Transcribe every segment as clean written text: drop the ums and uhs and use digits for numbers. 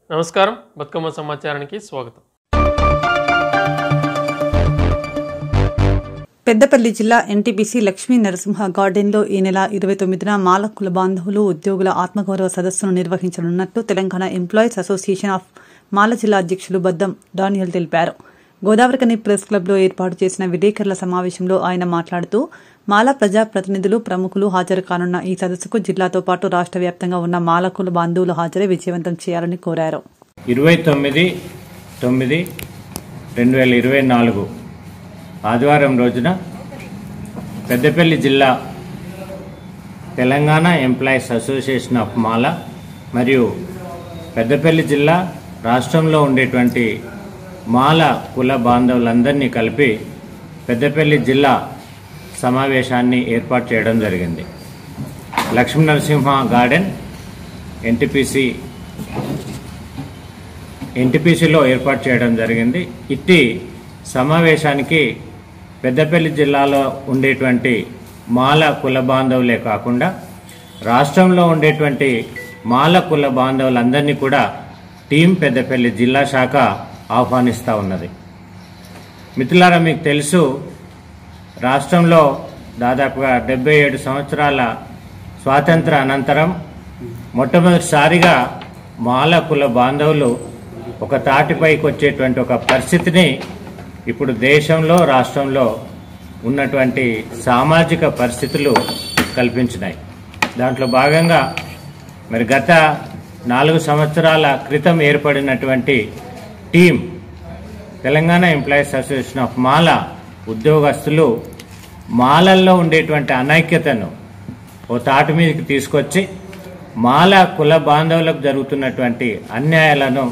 నమస్కారం, బతుకమ్మ సమాచారానికి స్వాగతం. పెద్దపల్లి జిల్లా ఎన్టీపీసీ లక్ష్మీ నరసింహ గార్డెన్లో ఈ నెల 29న మాల కుల బాంధవులు ఉద్యోగుల ఆత్మగౌరవ సదస్సును నిర్వహించనున్నట్లు తెలంగాణ ఎంప్లాయీస్ అసోసియేషన్ ఆఫ్ మాల జిల్లా అధ్యక్షులు బద్దం డానియల్ తెలిపారు. గోదావరికని ప్రెస్ క్లబ్లో ఏర్పాటు చేసిన విలేకరుల సమావేశంలో ఆయన మాట్లాడుతూ మాల ప్రజాప్రతినిధులు ప్రముఖులు హాజరు కానున్న ఈ సదస్సుకు జిల్లాతో పాటు రాష్ట్ర వ్యాప్తంగా ఉన్న మాల కుల బాంధవులు హాజరై విజయవంతం చేయాలని కోరారు. 29/9/2024 ఆదివారం రోజున పెద్దపల్లి జిల్లా తెలంగాణ ఎంప్లాయీస్ అసోసియేషన్ ఆఫ్ మాల మరియు పెద్దపల్లి జిల్లా రాష్ట్రంలో ఉండేటువంటి మాల కుల బాంధవులందరినీ కలిపి పెద్దపల్లి జిల్లా సమావేశాన్ని ఏర్పాటు చేయడం జరిగింది. లక్ష్మీ నరసింహ గార్డెన్ ఎన్టీపీసీలో ఏర్పాటు చేయడం జరిగింది. ఇట్టి సమావేశానికి పెద్దపల్లి జిల్లాలో ఉండేటువంటి మాల కుల బాంధవులే కాకుండా రాష్ట్రంలో ఉండేటువంటి మాల కుల బాంధవులందరినీ కూడా టీం పెద్దపల్లి జిల్లా శాఖ ఆహ్వానిస్తూ ఉన్నది. మిత్రులారా, మీకు తెలుసు, రాష్ట్రంలో దాదాపుగా 77 సంవత్సరాల స్వాతంత్ర అనంతరం మొట్టమొదటిసారిగా మాల కుల బాంధవులు ఒక తాటిపైకి వచ్చేటువంటి ఒక పరిస్థితిని ఇప్పుడు దేశంలో రాష్ట్రంలో ఉన్నటువంటి సామాజిక పరిస్థితులు కల్పించినాయి. దాంట్లో భాగంగా మరి గత 4 సంవత్సరాల క్రితం ఏర్పడినటువంటి team Telangana employees association of Mala ఉద్యోగస్తులు మాలల్లో ఉండేటువంటి అనైక్యతను ఓ తాటి మీదకి తీసుకొచ్చి మాల కుల బాంధవులకు జరుగుతున్నటువంటి అన్యాయాలను,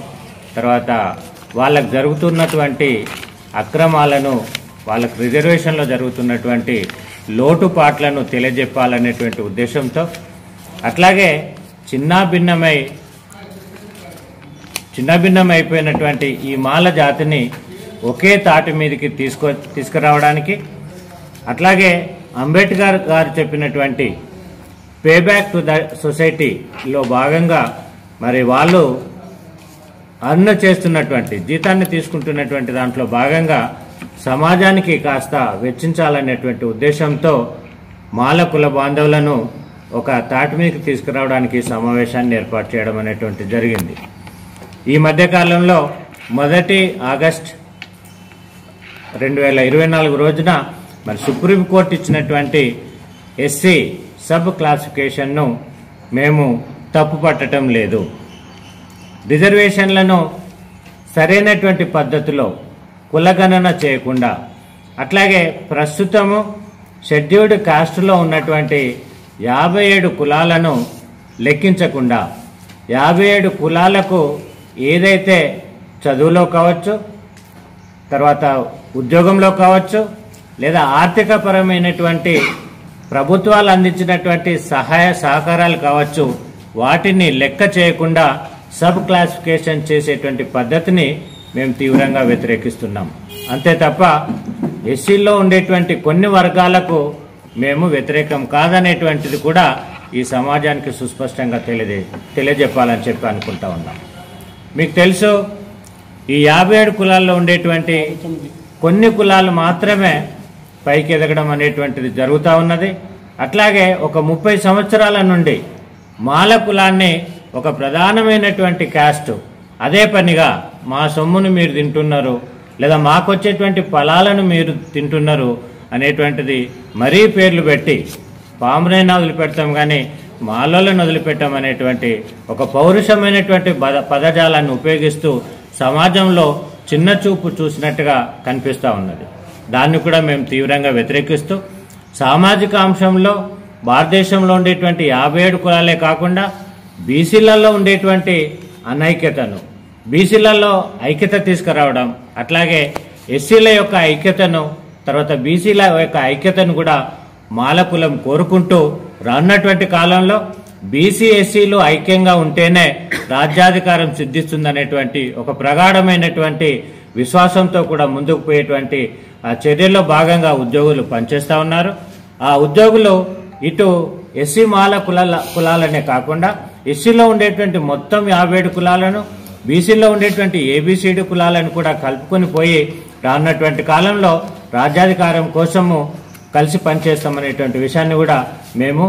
తర్వాత వాళ్ళకు జరుగుతున్నటువంటి అక్రమాలను, వాళ్ళకు రిజర్వేషన్లో జరుగుతున్నటువంటి లోటుపాట్లను తెలియజెప్పాలనేటువంటి ఉద్దేశంతో, అట్లాగే చిన్నభిన్నమైపోయినటువంటి ఈ మాల జాతిని ఒకే తాటి మీదకి తీసుకురావడానికి, అట్లాగే అంబేద్కర్ గారు చెప్పినటువంటి పే బ్యాక్ టు ద సొసైటీలో భాగంగా మరి వాళ్ళు అర్న్ చేస్తున్నటువంటి జీతాన్ని తీసుకుంటున్నటువంటి దాంట్లో భాగంగా సమాజానికి కాస్త వెచ్చించాలనేటువంటి ఉద్దేశంతో మాల కుల బాంధవులను ఒక తాటి మీదకి తీసుకురావడానికి సమావేశాన్ని ఏర్పాటు చేయడం అనేటువంటి జరిగింది. ఈ మధ్యకాలంలో 1 ఆగస్టు 2024 రోజున మరి సుప్రీంకోర్టు ఇచ్చినటువంటి ఎస్సీ సబ్ క్లాసిఫికేషన్ను మేము తప్పు పట్టడం లేదు. రిజర్వేషన్లను సరైనటువంటి పద్ధతిలో కులగణన చేయకుండా, అట్లాగే ప్రస్తుతము షెడ్యూల్డ్ కాస్ట్లో ఉన్నటువంటి 57 కులాలను లెక్కించకుండా 57 కులాలకు ఏదైతే చదువులో కావచ్చు, తర్వాత ఉద్యోగంలో కావచ్చు, లేదా ఆర్థికపరమైనటువంటి ప్రభుత్వాలు అందించినటువంటి సహాయ సహకారాలు కావచ్చు, వాటిని లెక్క చేయకుండా సబ్ క్లాసిఫికేషన్ చేసేటువంటి పద్ధతిని మేము తీవ్రంగా వ్యతిరేకిస్తున్నాం. అంతే తప్ప ఎస్సీలో ఉండేటువంటి కొన్ని వర్గాలకు మేము వ్యతిరేకం కాదనేటువంటిది కూడా ఈ సమాజానికి సుస్పష్టంగా తెలియజెప్పాలని చెప్పి అనుకుంటా ఉన్నాం. మీకు తెలుసు, ఈ 57 కులాల్లో ఉండేటువంటి కొన్ని కులాలు మాత్రమే పైకి ఎదగడం అనేటువంటిది జరుగుతూ ఉన్నది. అట్లాగే ఒక 30 సంవత్సరాల నుండి మాల కులాన్ని ఒక ప్రధానమైనటువంటి క్యాస్ట్, అదే పనిగా మా సొమ్మును మీరు తింటున్నారు, లేదా మాకొచ్చేటువంటి ఫలాలను మీరు తింటున్నారు అనేటువంటిది మరీ పేర్లు పెట్టి పామునైనా వదిలిపెడతాం కానీ మాలోలను వదిలిపెట్టాం అనేటువంటి ఒక పౌరుషమైనటువంటి పదజాలాన్ని ఉపయోగిస్తూ సమాజంలో చిన్న చూపు చూసినట్టుగా కనిపిస్తూ ఉన్నది. దాన్ని కూడా మేము తీవ్రంగా వ్యతిరేకిస్తూ సామాజిక అంశంలో భారతదేశంలో ఉండేటువంటి 57 కులాలే కాకుండా బీసీలలో ఉండేటువంటి అనైక్యతను, బీసీలలో ఐక్యత తీసుకురావడం, అట్లాగే ఎస్సీల యొక్క ఐక్యతను, తర్వాత బీసీల యొక్క ఐక్యతను కూడా మాల కులం కోరుకుంటూ రానున్నటువంటి కాలంలో బీసీ ఎస్సీలు ఐక్యంగా ఉంటేనే రాజ్యాధికారం సిద్ధిస్తుందనేటువంటి ఒక ప్రగాఢమైనటువంటి విశ్వాసంతో కూడా ముందుకు పోయేటువంటి ఆ చర్యల్లో భాగంగా ఉద్యోగులు పనిచేస్తూ ఉన్నారు. ఆ ఉద్యోగులు ఇటు ఎస్సీ మాల కులాలనే కాకుండా ఎస్సీలో ఉండేటువంటి మొత్తం 57 కులాలను బీసీలో ఉండేటువంటి ఏబిసిడి కులాలను కూడా కలుపుకొని పోయి రానున్నటువంటి కాలంలో రాజ్యాధికారం కోసము కలిసి పనిచేస్తామనేటువంటి విషయాన్ని కూడా మేము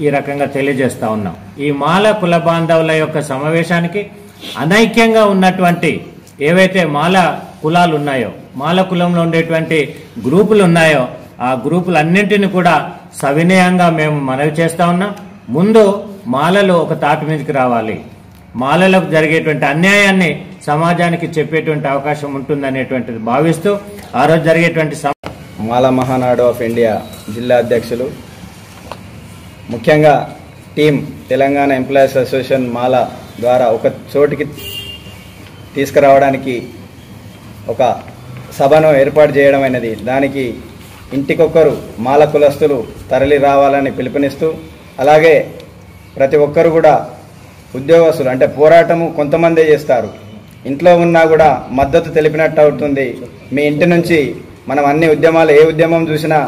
ఈ రకంగా తెలియజేస్తా ఉన్నాం. ఈ మాల కుల బాంధవుల యొక్క సమావేశానికి అనైక్యంగా ఉన్నటువంటి ఏవైతే మాల కులాలు ఉన్నాయో, మాల కులంలో ఉండేటువంటి గ్రూపులు ఉన్నాయో, ఆ గ్రూపులన్నింటినీ కూడా సవినయంగా మేము మనవి చేస్తా ఉన్నాం. ముందు మాలలు ఒక తాటి మీదకి రావాలి, మాలలకు జరిగేటువంటి అన్యాయాన్ని సమాజానికి చెప్పేటువంటి అవకాశం ఉంటుందనేటువంటిది భావిస్తూ ఆ రోజు జరిగేటువంటి మాల మహానాడు ఆఫ్ ఇండియా జిల్లా అధ్యక్షులు, ముఖ్యంగా టీం తెలంగాణ ఎంప్లాయీస్ అసోసియేషన్ మాల ద్వారా ఒక చోటికి తీసుకురావడానికి ఒక సభను ఏర్పాటు చేయడం అనేది, దానికి ఇంటికొక్కరు మాల కులస్తులు తరలి రావాలని పిలుపునిస్తూ, అలాగే ప్రతి ఒక్కరు కూడా ఉద్యోగస్తులు అంటే పోరాటము కొంతమందే చేస్తారు, ఇంట్లో ఉన్నా కూడా మద్దతు తెలిపినట్టు అవుతుంది. మీ ఇంటి నుంచి మనం అన్ని ఉద్యమాలు ఏ ఉద్యమం చూసినా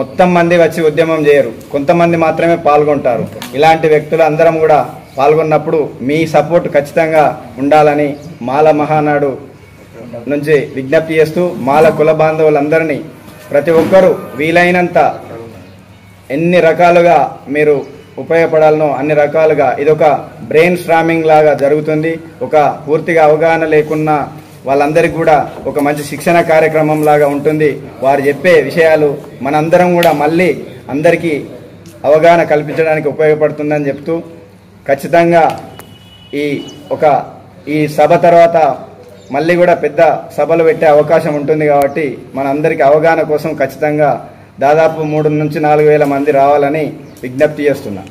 మొత్తం మంది వచ్చి ఉద్యమం చేయరు, కొంతమంది మాత్రమే పాల్గొంటారు. ఇలాంటి వ్యక్తులు అందరం కూడా పాల్గొన్నప్పుడు మీ సపోర్ట్ ఖచ్చితంగా ఉండాలని మాల మహానాడు నుంచి విజ్ఞప్తి చేస్తూ, మాల కుల బాంధవులందరినీ ప్రతి ఒక్కరూ వీలైనంత ఎన్ని రకాలుగా మీరు ఉపయోగపడాలనో అన్ని రకాలుగా ఇదొక బ్రెయిన్ స్ట్రామింగ్ లాగా జరుగుతుంది. ఒక పూర్తిగా అవగాహన లేకున్నా వాళ్ళందరికీ కూడా ఒక మంచి శిక్షణ కార్యక్రమం లాగా ఉంటుంది. వారు చెప్పే విషయాలు మనందరం కూడా మళ్ళీ అందరికీ అవగాహన కల్పించడానికి ఉపయోగపడుతుందని చెప్తూ, ఖచ్చితంగా ఈ సభ తర్వాత మళ్ళీ కూడా పెద్ద సభలు పెట్టే అవకాశం ఉంటుంది. కాబట్టి మనందరికీ అవగాహన కోసం ఖచ్చితంగా దాదాపు 3 నుంచి 4 వేల మంది రావాలని విజ్ఞప్తి చేస్తున్నా.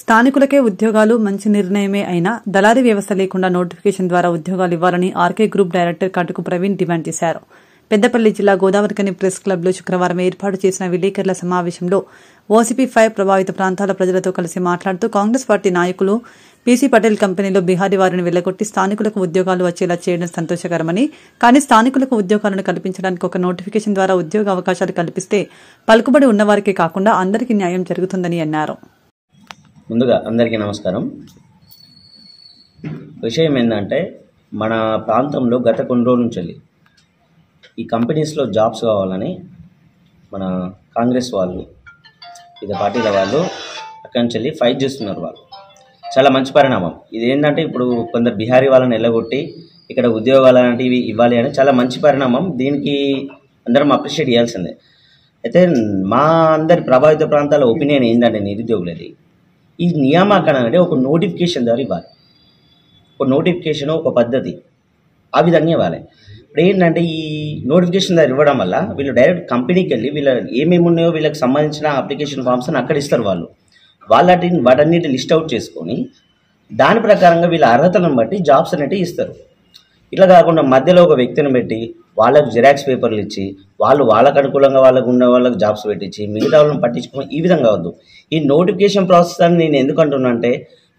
స్థానికులకే ఉద్యోగాలు మంచి నిర్ణయమే అయినా దళారీ వ్యవస్థ లేకుండా నోటిఫికేషన్ ద్వారా ఉద్యోగాలు ఇవ్వాలని ఆర్కే గ్రూప్ డైరెక్టర్ కాటుకు ప్రవీణ్ డిమాండ్ చేశారు. పెద్దపల్లి జిల్లా గోదావరికని ప్రెస్ క్లబ్లో శుక్రవారం ఏర్పాటు చేసిన విలేకరుల సమావేశంలో ఓసీపీ 5 ప్రభావిత ప్రాంతాల ప్రజలతో కలిసి మాట్లాడుతూ, కాంగ్రెస్ పార్టీ నాయకులు పీసీ పటేల్ కంపెనీలో బీహారీ వారిని వెళ్లగొట్టి స్థానికులకు ఉద్యోగాలు వచ్చేలా చేయడం సంతోషకరమని, కానీ స్థానికులకు ఉద్యోగాలను కల్పించడానికి ఒక నోటిఫికేషన్ ద్వారా ఉద్యోగ అవకాశాలు కల్పిస్తే పలుకుబడి ఉన్నవారికే కాకుండా అందరికీ న్యాయం జరుగుతుందని అన్నారు. ముందుగా అందరికీ నమస్కారం. విషయం ఏంటంటే, మన ప్రాంతంలో గత కొన్ని రోజుల నుంచి ఈ కంపెనీస్లో జాబ్స్ కావాలని మన కాంగ్రెస్ వాళ్ళు, వివిధ పార్టీల వాళ్ళు అక్కడి నుంచి ఫైట్ చేస్తున్నారు. వాళ్ళు చాలా మంచి పరిణామం. ఇది ఏంటంటే, ఇప్పుడు కొందరు బీహారీ వాళ్ళని వెళ్ళగొట్టి ఇక్కడ ఉద్యోగాలు లాంటివి ఇవ్వాలి అని చాలా మంచి పరిణామం. దీనికి అందరం అప్రిషియేట్ చేయాల్సిందే. అయితే మా అందరి ప్రభావిత ప్రాంతాల ఒపీనియన్ ఏంటంటే, నిరుద్యోగులది ఈ నియామకం అంటే ఒక నోటిఫికేషన్ ద్వారా ఇవ్వాలి. ఒక నోటిఫికేషన్, ఒక పద్ధతి ఆ విధంగా ఇవ్వాలి. ఇప్పుడు ఏంటంటే, ఈ నోటిఫికేషన్ ద్వారా ఇవ్వడం వల్ల వీళ్ళు డైరెక్ట్ కంపెనీకి వెళ్ళి వీళ్ళ ఏమేమి ఉన్నాయో వీళ్ళకి సంబంధించిన అప్లికేషన్ ఫామ్స్ అని అక్కడ ఇస్తారు. వాటన్నిటి లిస్ట్ అవుట్ చేసుకొని దాని ప్రకారంగా వీళ్ళ అర్హతలను బట్టి జాబ్స్ అనేవి ఇస్తారు. ఇట్లా కాకుండా మధ్యలో ఒక వ్యక్తిని పెట్టి వాళ్ళకు జిరాక్స్ పేపర్లు ఇచ్చి వాళ్ళకు అనుకూలంగా వాళ్ళకు జాబ్స్ పెట్టించి మిగతా వాళ్ళని పట్టించుకోవడం ఈ విధంగా అవద్దు. ఈ నోటిఫికేషన్ ప్రాసెస్ అని నేను ఎందుకు అంటున్నా అంటే,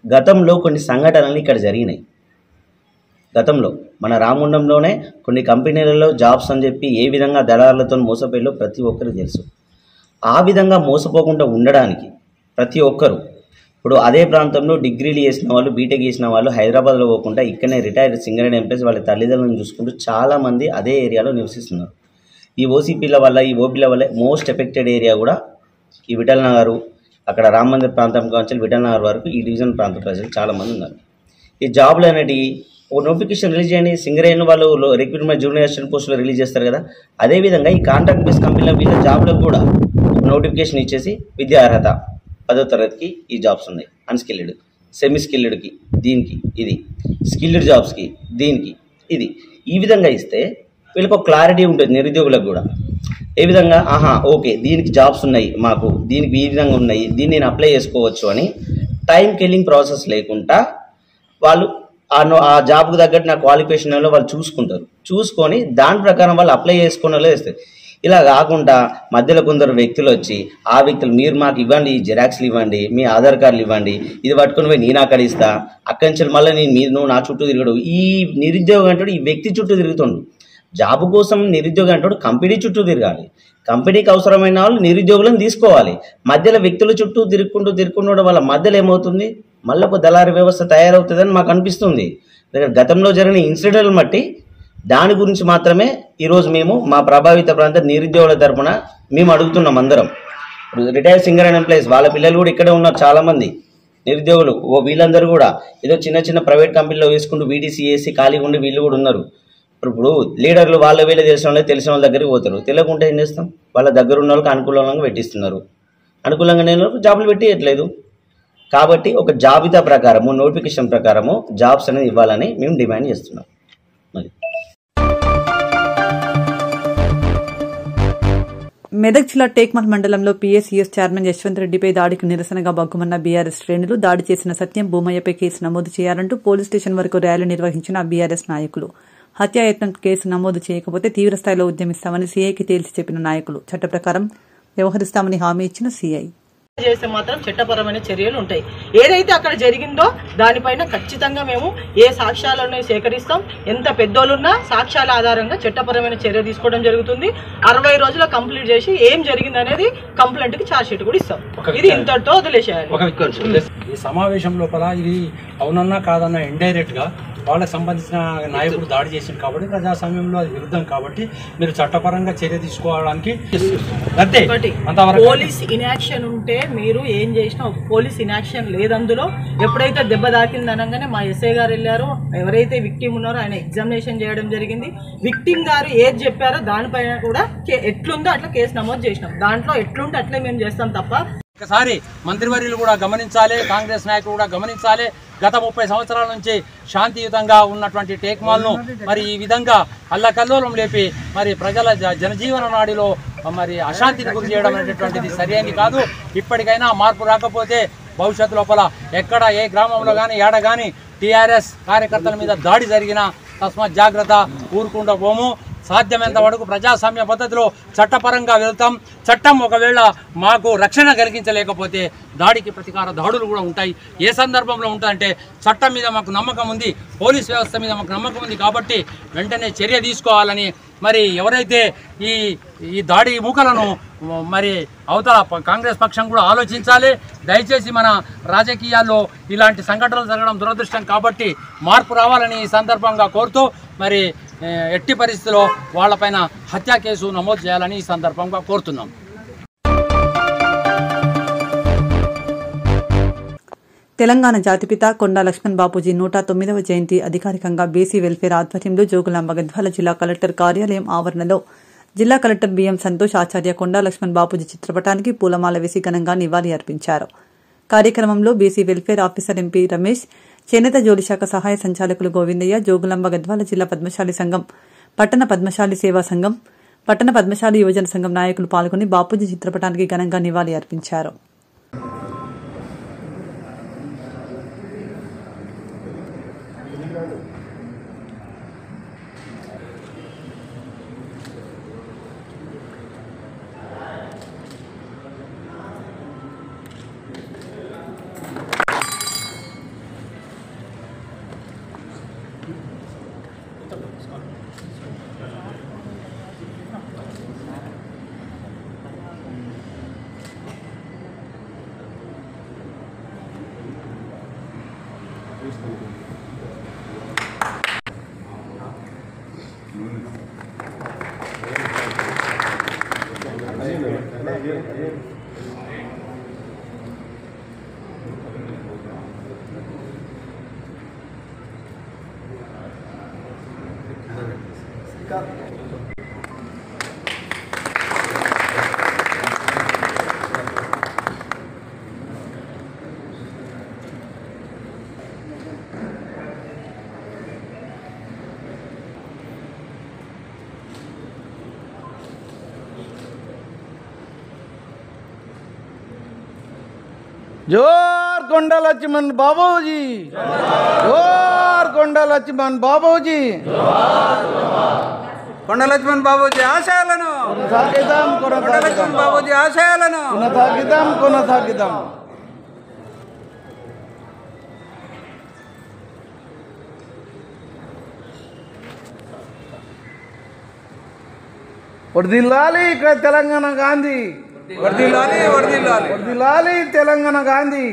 గతంలో కొన్ని సంఘటనలు ఇక్కడ జరిగినాయి. గతంలో మన రామగుండంలోనే కొన్ని కంపెనీలలో జాబ్స్ అని చెప్పి ఏ విధంగా దళారులతో మోసపోయాలో ప్రతి ఒక్కరికి తెలుసు. ఆ విధంగా మోసపోకుండా ఉండడానికి ప్రతి ఒక్కరు ఇప్పుడు అదే ప్రాంతంలో డిగ్రీలు చేసిన వాళ్ళు, బీటెక్ చేసిన వాళ్ళు హైదరాబాద్లో పోకుండా ఇక్కడనే రిటైర్డ్ సింగరేణి ఎంప్లాయీస్ వాళ్ళ తల్లిదండ్రులను చూసుకుంటూ చాలామంది అదే ఏరియాలో నివసిస్తున్నారు. ఈ ఓసీపీల వల్ల, ఈ ఓపీల వల్ల మోస్ట్ ఎఫెక్టెడ్ ఏరియా కూడా ఈ విఠల్ నగర్, అక్కడ రామ మందిర్ ప్రాంతం కావచ్చు విఠల్ నగర్ వరకు ఈ డివిజన్ ప్రాంత ప్రజలు చాలామంది ఉన్నారు. ఈ జాబ్లు అనేవి ఒక నోటిఫికేషన్ రిలీజ్ చేయండి. సింగరేణి వాళ్ళు రిక్రూట్మెంట్ జూనియర్ అసిస్టెంట్ పోస్టులో రిలీజ్ చేస్తారు కదా, అదేవిధంగా ఈ కాంట్రాక్ట్ బేస్ కంపెనీలో వీళ్ళ జాబ్లకు కూడా నోటిఫికేషన్ ఇచ్చేసి విద్యా అర్హత 10వ తరగతికి ఈ జాబ్స్ ఉన్నాయి, అన్స్కిల్డ్, సెమీ స్కిల్డ్కి దీనికి ఇది, స్కిల్డ్ జాబ్స్కి దీనికి ఇది, ఈ విధంగా ఇస్తే వీళ్ళకి ఒక క్లారిటీ ఉంటుంది నిరుద్యోగులకు కూడా. ఏ విధంగా ఓకే దీనికి జాబ్స్ ఉన్నాయి, మాకు దీనికి ఈ విధంగా ఉన్నాయి, దీన్ని నేను అప్లై చేసుకోవచ్చు అని టైం కిల్లింగ్ ప్రాసెస్ లేకుండా వాళ్ళు ఆ జాబ్కి తగ్గట్టు నా క్వాలిఫికేషన్లో వాళ్ళు చూసుకొని దాని ప్రకారం వాళ్ళు అప్లై చేసుకున్న వాళ్ళు వేస్తారు. ఇలా కాకుండా మధ్యలో కొందరు వ్యక్తులు వచ్చి ఆ వ్యక్తులు మీరు మాకు ఇవ్వండి, జిరాక్స్లు ఇవ్వండి, మీ ఆధార్ కార్డులు ఇవ్వండి, ఇది పట్టుకుని పోయి నేను అక్కడ ఇస్తా, అక్కడి నుంచి మళ్ళీ నువ్వు నా చుట్టూ తిరగడు. ఈ నిరుద్యోగం అంటే ఈ వ్యక్తి చుట్టూ తిరుగుతుండు. జాబ్ కోసం నిరుద్యోగం అంటే కంపెనీ చుట్టూ తిరగాలి. కంపెనీకి అవసరమైన వాళ్ళు నిరుద్యోగులను తీసుకోవాలి. మధ్యలో వ్యక్తుల చుట్టూ తిరుక్కుంటూ వాళ్ళ మధ్యలో ఏమవుతుంది, మళ్ళీ ఒక దళారీ వ్యవస్థ తయారవుతుందని మాకు అనిపిస్తుంది. గతంలో జరిగిన ఇన్సిడెంట్లను బట్టి దాని గురించి మాత్రమే ఈరోజు మేము మా ప్రభావిత ప్రాంత నిరుద్యోగుల తరఫున మేము అడుగుతున్నాం. అందరం రిటైర్డ్ సింగర్ అండ్ ఎంప్లాయీస్ వాళ్ళ పిల్లలు కూడా ఇక్కడే ఉన్నారు, చాలామంది నిరుద్యోగులు. వీళ్ళందరూ కూడా ఏదో చిన్న ప్రైవేట్ కంపెనీలో వేసుకుంటూ వీటీసీ వేసి ఖాళీగా ఉండి వీళ్ళు కూడా ఉన్నారు. ఇప్పుడు లీడర్లు వాళ్ళ వీళ్ళే తెలిసిన వాళ్ళ దగ్గరికి పోతారు. తెలియకుంటే ఏం చేస్తాం, వాళ్ళ దగ్గర ఉన్న వాళ్ళకి అనుకూలంగా పెట్టిస్తున్నారు. అనుకూలంగా నేను జాబులు పెట్టియట్లేదు. కాబట్టి ఒక జాబితా ప్రకారము, నోటిఫికేషన్ ప్రకారము జాబ్స్ అనేది ఇవ్వాలని మేము డిమాండ్ చేస్తున్నాం. మరి మెదక్ జిల్లా టేక్మల్ మండలంలో పీఎస్ఈఎస్ చైర్మన్ యశ్వంత్ రెడ్డిపై దాడికి నిరసనగా బగ్గుమన్న బీఆర్ఎస్ శ్రేణులు దాడి చేసిన సత్యం భూమయ్యపై కేసు నమోదు చేయాలంటూ పోలీస్ స్టేషన్ వరకు ర్యాలీ నిర్వహించిన బీఆర్ఎస్ నాయకులు. హత్యాయత్నం కేసు నమోదు చేయకపోతే తీవ్రస్థాయిలో ఉద్యమిస్తామని సీఐకి తేల్చి చెప్పిన నాయకులు. చట్ట ప్రకారం వ్యవహరిస్తామని హామీ ఇచ్చిన సీఐ. చేస్తే మాత్రం చట్టపరమైన చర్యలు ఉంటాయి. ఏదైతే అక్కడ జరిగిందో దానిపైన ఖచ్చితంగా మేము ఏ సాక్ష్యాలను సేకరిస్తాం, ఎంత పెద్దోళ్ళున్నా సాక్ష్యాల ఆధారంగా చట్టపరమైన చర్య తీసుకోవడం జరుగుతుంది. 60 రోజుల కంప్లీట్ చేసి ఏం జరిగింది అనేది కంప్లైంట్ కి ఛార్జ్ షీట్ కూడా ఇస్తాం. ఇది ఇంతటితో వదిలేసేయాలి. ఈ సమావేశం లోపల ఇది అవునన్నా కాదన్నా ఇండైరెక్ట్ గా వాళ్ళకి సంబంధించిన నాయకుడు దాడి చేసింది కాబట్టి ప్రజాస్వామ్యంలో అది విరుద్ధం కాబట్టి మీరు చట్టపరంగా చర్య తీసుకోవడానికి పోలీస్ ఇన్యాక్షన్ ఉంటే మీరు ఏం చేసినా పోలీస్ ఇన్యాక్షన్ లేదందులో. ఎప్పుడైతే దెబ్బ తాకింది అనగానే మా ఎస్ఐ గారు వెళ్ళారు, ఎవరైతే విక్టిమ్ ఉన్నారో ఆయన ఎగ్జామినేషన్ చేయడం జరిగింది. విక్టిమ్ గారు ఏది చెప్పారో దానిపైన కూడా ఎట్లుందో అట్లా కేసు నమోదు చేసినాం. దాంట్లో ఎట్లుంటే అట్లే మేము చేస్తాం తప్ప. ఒకసారి మంత్రివర్యులు కూడా గమనించాలి, కాంగ్రెస్ నాయకులు కూడా గమనించాలి. గత 30 సంవత్సరాల నుంచి శాంతియుతంగా ఉన్నటువంటి టేక్మాల్ను మరి ఈ విధంగా అల్లకల్లోలం లేపి మరి ప్రజల జనజీవన నాడిలో మరి అశాంతిని గురి చేయడం అనేటటువంటిది సరైనది కాదు. ఇప్పటికైనా మార్పు రాకపోతే భవిష్యత్తు లోపల ఎక్కడ ఏ గ్రామంలో కానీ ఏడ కానీ టీఆర్ఎస్ కార్యకర్తల మీద దాడి జరిగినా తస్మాత్ జాగ్రత్త, ఊరుకుండా పోము. సాధ్యమైనంత వరకు ప్రజాస్వామ్య పద్ధతిలో చట్టపరంగా వెళ్తాం. చట్టం ఒకవేళ మాకు రక్షణ కలిగించలేకపోతే దాడికి ప్రతీకార దాడులు కూడా ఉంటాయి. ఏ సందర్భంలో ఉంటాయంటే చట్టం మీద మాకు నమ్మకం ఉంది, పోలీస్ వ్యవస్థ మీద మాకు నమ్మకం ఉంది కాబట్టి వెంటనే చర్య తీసుకోవాలని మరి ఎవరైతే ఈ దాడి మూకలను మరి అవతల కాంగ్రెస్ పక్షం కూడా ఆలోచించాలి. దయచేసి మన రాజకీయాల్లో ఇలాంటి సంఘటనలు జరగడం దురదృష్టం కాబట్టి మార్పు రావాలని ఈ సందర్భంగా కోరుతూ మరి ఎట్టి పరిస్థితుల్లో వాళ్లపైన హత్యా కేసు నమోదు చేయాలని ఈ సందర్భంగా కోరుతున్నాం. తెలంగాణ జాతిపిత కొండా లక్ష్మణ్ బాపూజీ 109వ జయంతి అధికారికంగా బీసీ వెల్ఫేర్ ఆధ్వర్యంలో జోగులాంబ గద్వాల జిల్లా కలెక్టర్ కార్యాలయం ఆవరణలో జిల్లా కలెక్టర్ బిఎం సంతోష్ ఆచార్య కొండా లక్ష్మణ్ బాపూజీ చిత్రపటానికి పూలమాల వేసి ఘనంగా నివాళి అర్పించారు. కార్యక్రమంలో BC welfare officer MP Ramesh, చేనేత జోలి శాఖ సహాయ సంచాలకులు గోవిందయ్య, జోగులాంబ గద్వాల జిల్లా పద్మశాలి సంఘం, పట్టణ పద్మశాలి సేవా సంఘం, పట్టణ పద్మశాలి యువజన సంఘం నాయకులు పాల్గొని బాపూజీ చిత్రపటానికి ఘనంగా నివాళి అర్పించారు. जोर కొండా లక్ష్మణ్ బాబూజీ, జోర్ కొండా లక్ష్మణ్ బాబూజీ, కొండా లక్ష్మణ్ బాబూజీ ఆశయాలను కొనసాగిద్దాం, కొండా లక్ష్మణ్ బాబూజీ ఆశయాలను కొనసాగిద్దాం. వర్ధిల్లాలి ఇక్కడ తెలంగాణ గాంధీ, వర్ధిల్లాలి వర్ధిల్లాలి వర్ధిల్లాలి తెలంగాణ గాంధీ.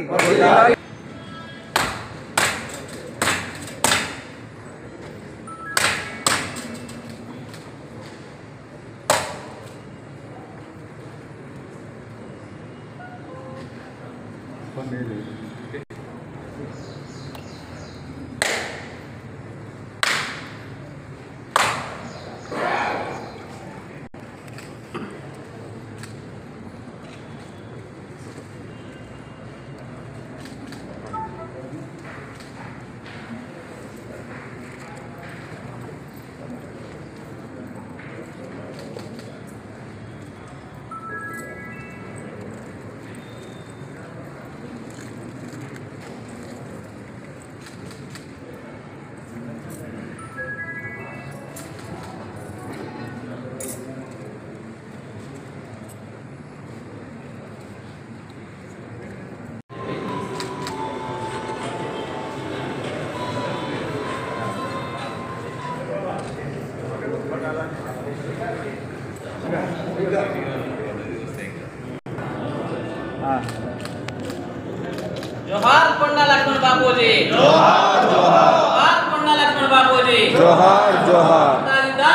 जोहार కొండా లక్ష్మణ బాబూజీ, जोहार जोहार కొండా లక్ష్మణ బాబూజీ, జోహార్ జోహార్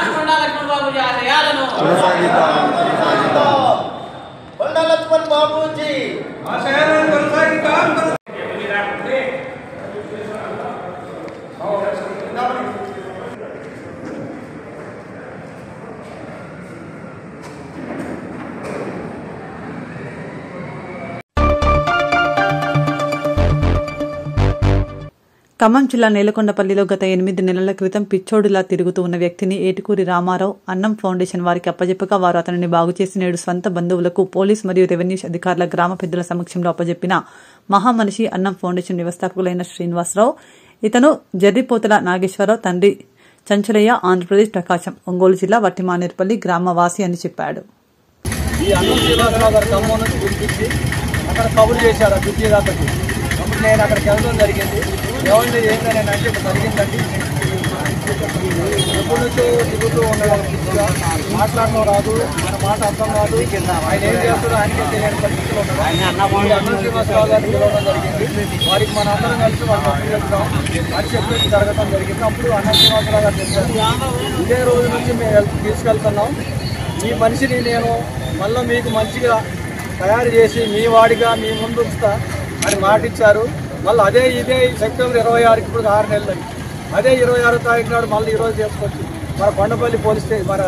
కొండా లక్ష్మణ బాబూజీ ఆశయాలను కొండా లక్ష్మణ బాబూజీ ఆశయాలను కొనసాగిద్దాం. ఖమ్మం జిల్లా నేలకొండపల్లిలో గత 8 నెలల క్రితం పిచ్చోడిలా తిరుగుతూ ఉన్న వ్యక్తిని ఏటుకూరి రామారావు అన్నం ఫౌండేషన్ వారికి అప్పజెప్పగా వారు అతనిని బాగుచేసి నేడు స్వంత బంధువులకు పోలీస్ మరియు రెవెన్యూ అధికారుల గ్రామ పెద్దల సమక్షంలో అప్పజెప్పిన మహామనిషి అన్నం ఫౌండేషన్ వ్యవస్థాపకులైన శ్రీనివాసరావు. ఇతను జర్రిపోతల నాగేశ్వరరావు తండ్రి చంచలయ్య, ఆంధ్రప్రదేశ్, ప్రకాశం, ఒంగోలు జిల్లా వట్టిమానేరుపల్లి గ్రామవాసి అని చెప్పాడు. ఈ అన్నం శ్రీనివాసరావు గారు ఖమ్మం నుంచి పిలిపించి అక్కడ కబురు చేశారు ఆ బిజీ దాతకి. అప్పుడు నేను అక్కడికి వెళ్ళడం జరిగింది. ఏమంటే ఏంటని అంటే జరిగిందండి, ఎప్పటి నుంచో దిగుతూ ఉండడం, మాట్లాడడం రాదు, మన మాట అర్థం కాదు, ఆయన ఏం చేస్తారో ఆయనకే తెలియని పరిస్థితులు ఉన్నాయి. అన్నం శ్రీనివాసరావు గారిని పిలవడం జరిగింది. వారికి మన అందరం కలిసి వాళ్ళు వెళ్తాం అని చెప్పేసి జరగడం జరిగింది. అప్పుడు అన్నం శ్రీనివాసరావు గారు చెప్పారు, ఇదే రోజు నుంచి మేము తీసుకెళ్తున్నాం, ఈ మనిషిని నేను మళ్ళీ మీకు మంచిగా తయారు చేసి మీ వాడిగా మీ ముందు ఉంచుతా అని మాట ఇచ్చారు. మళ్ళీ ఇదే సెప్టెంబర్ 26కి ఇప్పుడు 6 నెలలు అయింది. అదే 26వ తారీఖు నాడు మళ్ళీ ఈరోజు చేసుకొచ్చి మన కొండపల్లి పోలీస్ స్టేషన్, మన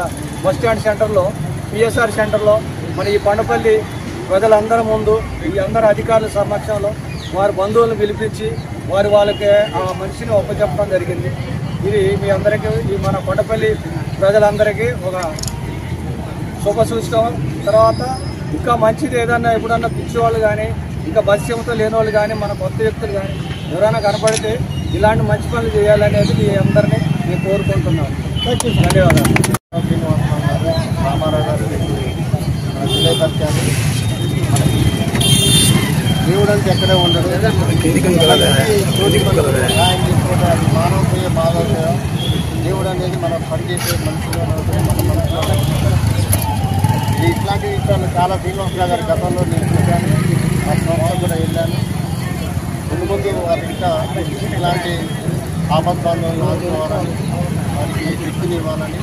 బస్ స్టాండ్ సెంటర్లో, పిఎస్ఆర్ సెంటర్లో మన ఈ కొండపల్లి ప్రజలందరి ముందు, ఈ అందరు అధికారుల సమక్షంలో వారి బంధువులను పిలిపించి వాళ్ళకి ఆ మనిషిని ఒప్పచెప్పడం జరిగింది. ఇది మీ అందరికీ, ఈ మన కొండపల్లి ప్రజలందరికీ ఒక శుభసూచకం. తర్వాత ఇంకా మంచిది ఏదన్నా ఎప్పుడన్నా పిచ్చివాళ్ళు కానీ, ఇంకా బస్సెంతో లేని వాళ్ళు కానీ, మన కొత్త వ్యక్తులు కానీ ఎవరైనా కనపడితే ఇలాంటి మంచి పనులు చేయాలనేది మీ అందరినీ నేను కోరుకుంటున్నాను. ధన్యవాదాలు. రామారావు గారు విలేకర్చారు. దేవుడు అంటే ఎక్కడే ఉండడు, మానవీయ మానవీయ దేవుడు అనేది మనం పనిచేసే మనుషులు ఇట్లాంటి విషయాలు చాలా శ్రీనివాసరావు గారి గతంలో నేను చూశాను. ఆ సంస్థ కూడా వెళ్ళాను. ముందు ముందు వారి ఇంకా ఇలాంటి ఆపద్బాంధవులను ఆదుకోవాలని, వారికి శక్తిని ఇవ్వాలని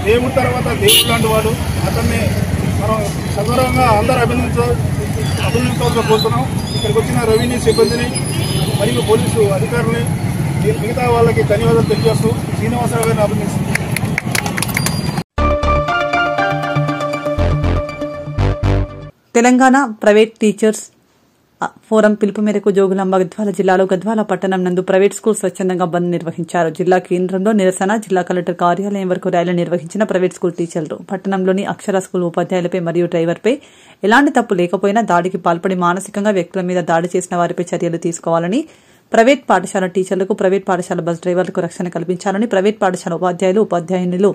దేవుడి తర్వాత దేవుడు లాంటి వాడు, అతన్ని మనం సగౌరవంగా అందరూ అభినందించవలసిన కోరుతున్నాం. ఇక్కడికి వచ్చిన రెవెన్యూ సిబ్బందిని మరియు పోలీసు అధికారులని, మిగతా వాళ్ళకి ధన్యవాదాలు తెలియజేస్తూ శ్రీనివాసరావు గారిని అభినందిస్తున్నాం. తెలంగాణ ప్రైవేట్ టీచర్స్ ఫోరం పిలుపు మేరకు జోగులాంబ గద్వాల జిల్లాలో గద్వాల పట్టణం నందు ప్రైవేట్ స్కూల్ స్వచ్ఛందంగా బంద్ నిర్వహించారు. జిల్లా కేంద్రంలో నిరసన, జిల్లా కలెక్టర్ కార్యాలయం వరకు ర్యాలీ నిర్వహించిన ప్రైవేట్ స్కూల్ టీచర్లు పట్టణంలోని అక్షర స్కూల్ ఉపాధ్యాయులపై మరియు డ్రైవర్పై ఎలాంటి తప్పు లేకపోయినా దాడికి పాల్పడి మానసికంగా వ్యక్తుల మీద దాడి చేసిన వారిపై చర్యలు తీసుకోవాలని, ప్రైవేట్ పాఠశాల టీచర్లకు, ప్రైవేట్ పాఠశాల బస్ డ్రైవర్లకు రక్షణ కల్పించాలని, ప్రైవేట్ పాఠశాల ఉపాధ్యాయులు, ఉపాధ్యాయునులు,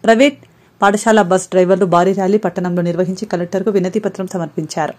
ప్రైవేట్ పాఠశాల బస్ డ్రైవర్లు భారీ ర్యాలీ పట్టణంలో నిర్వహించి కలెక్టర్కు వినతి పత్రం సమర్పించారు.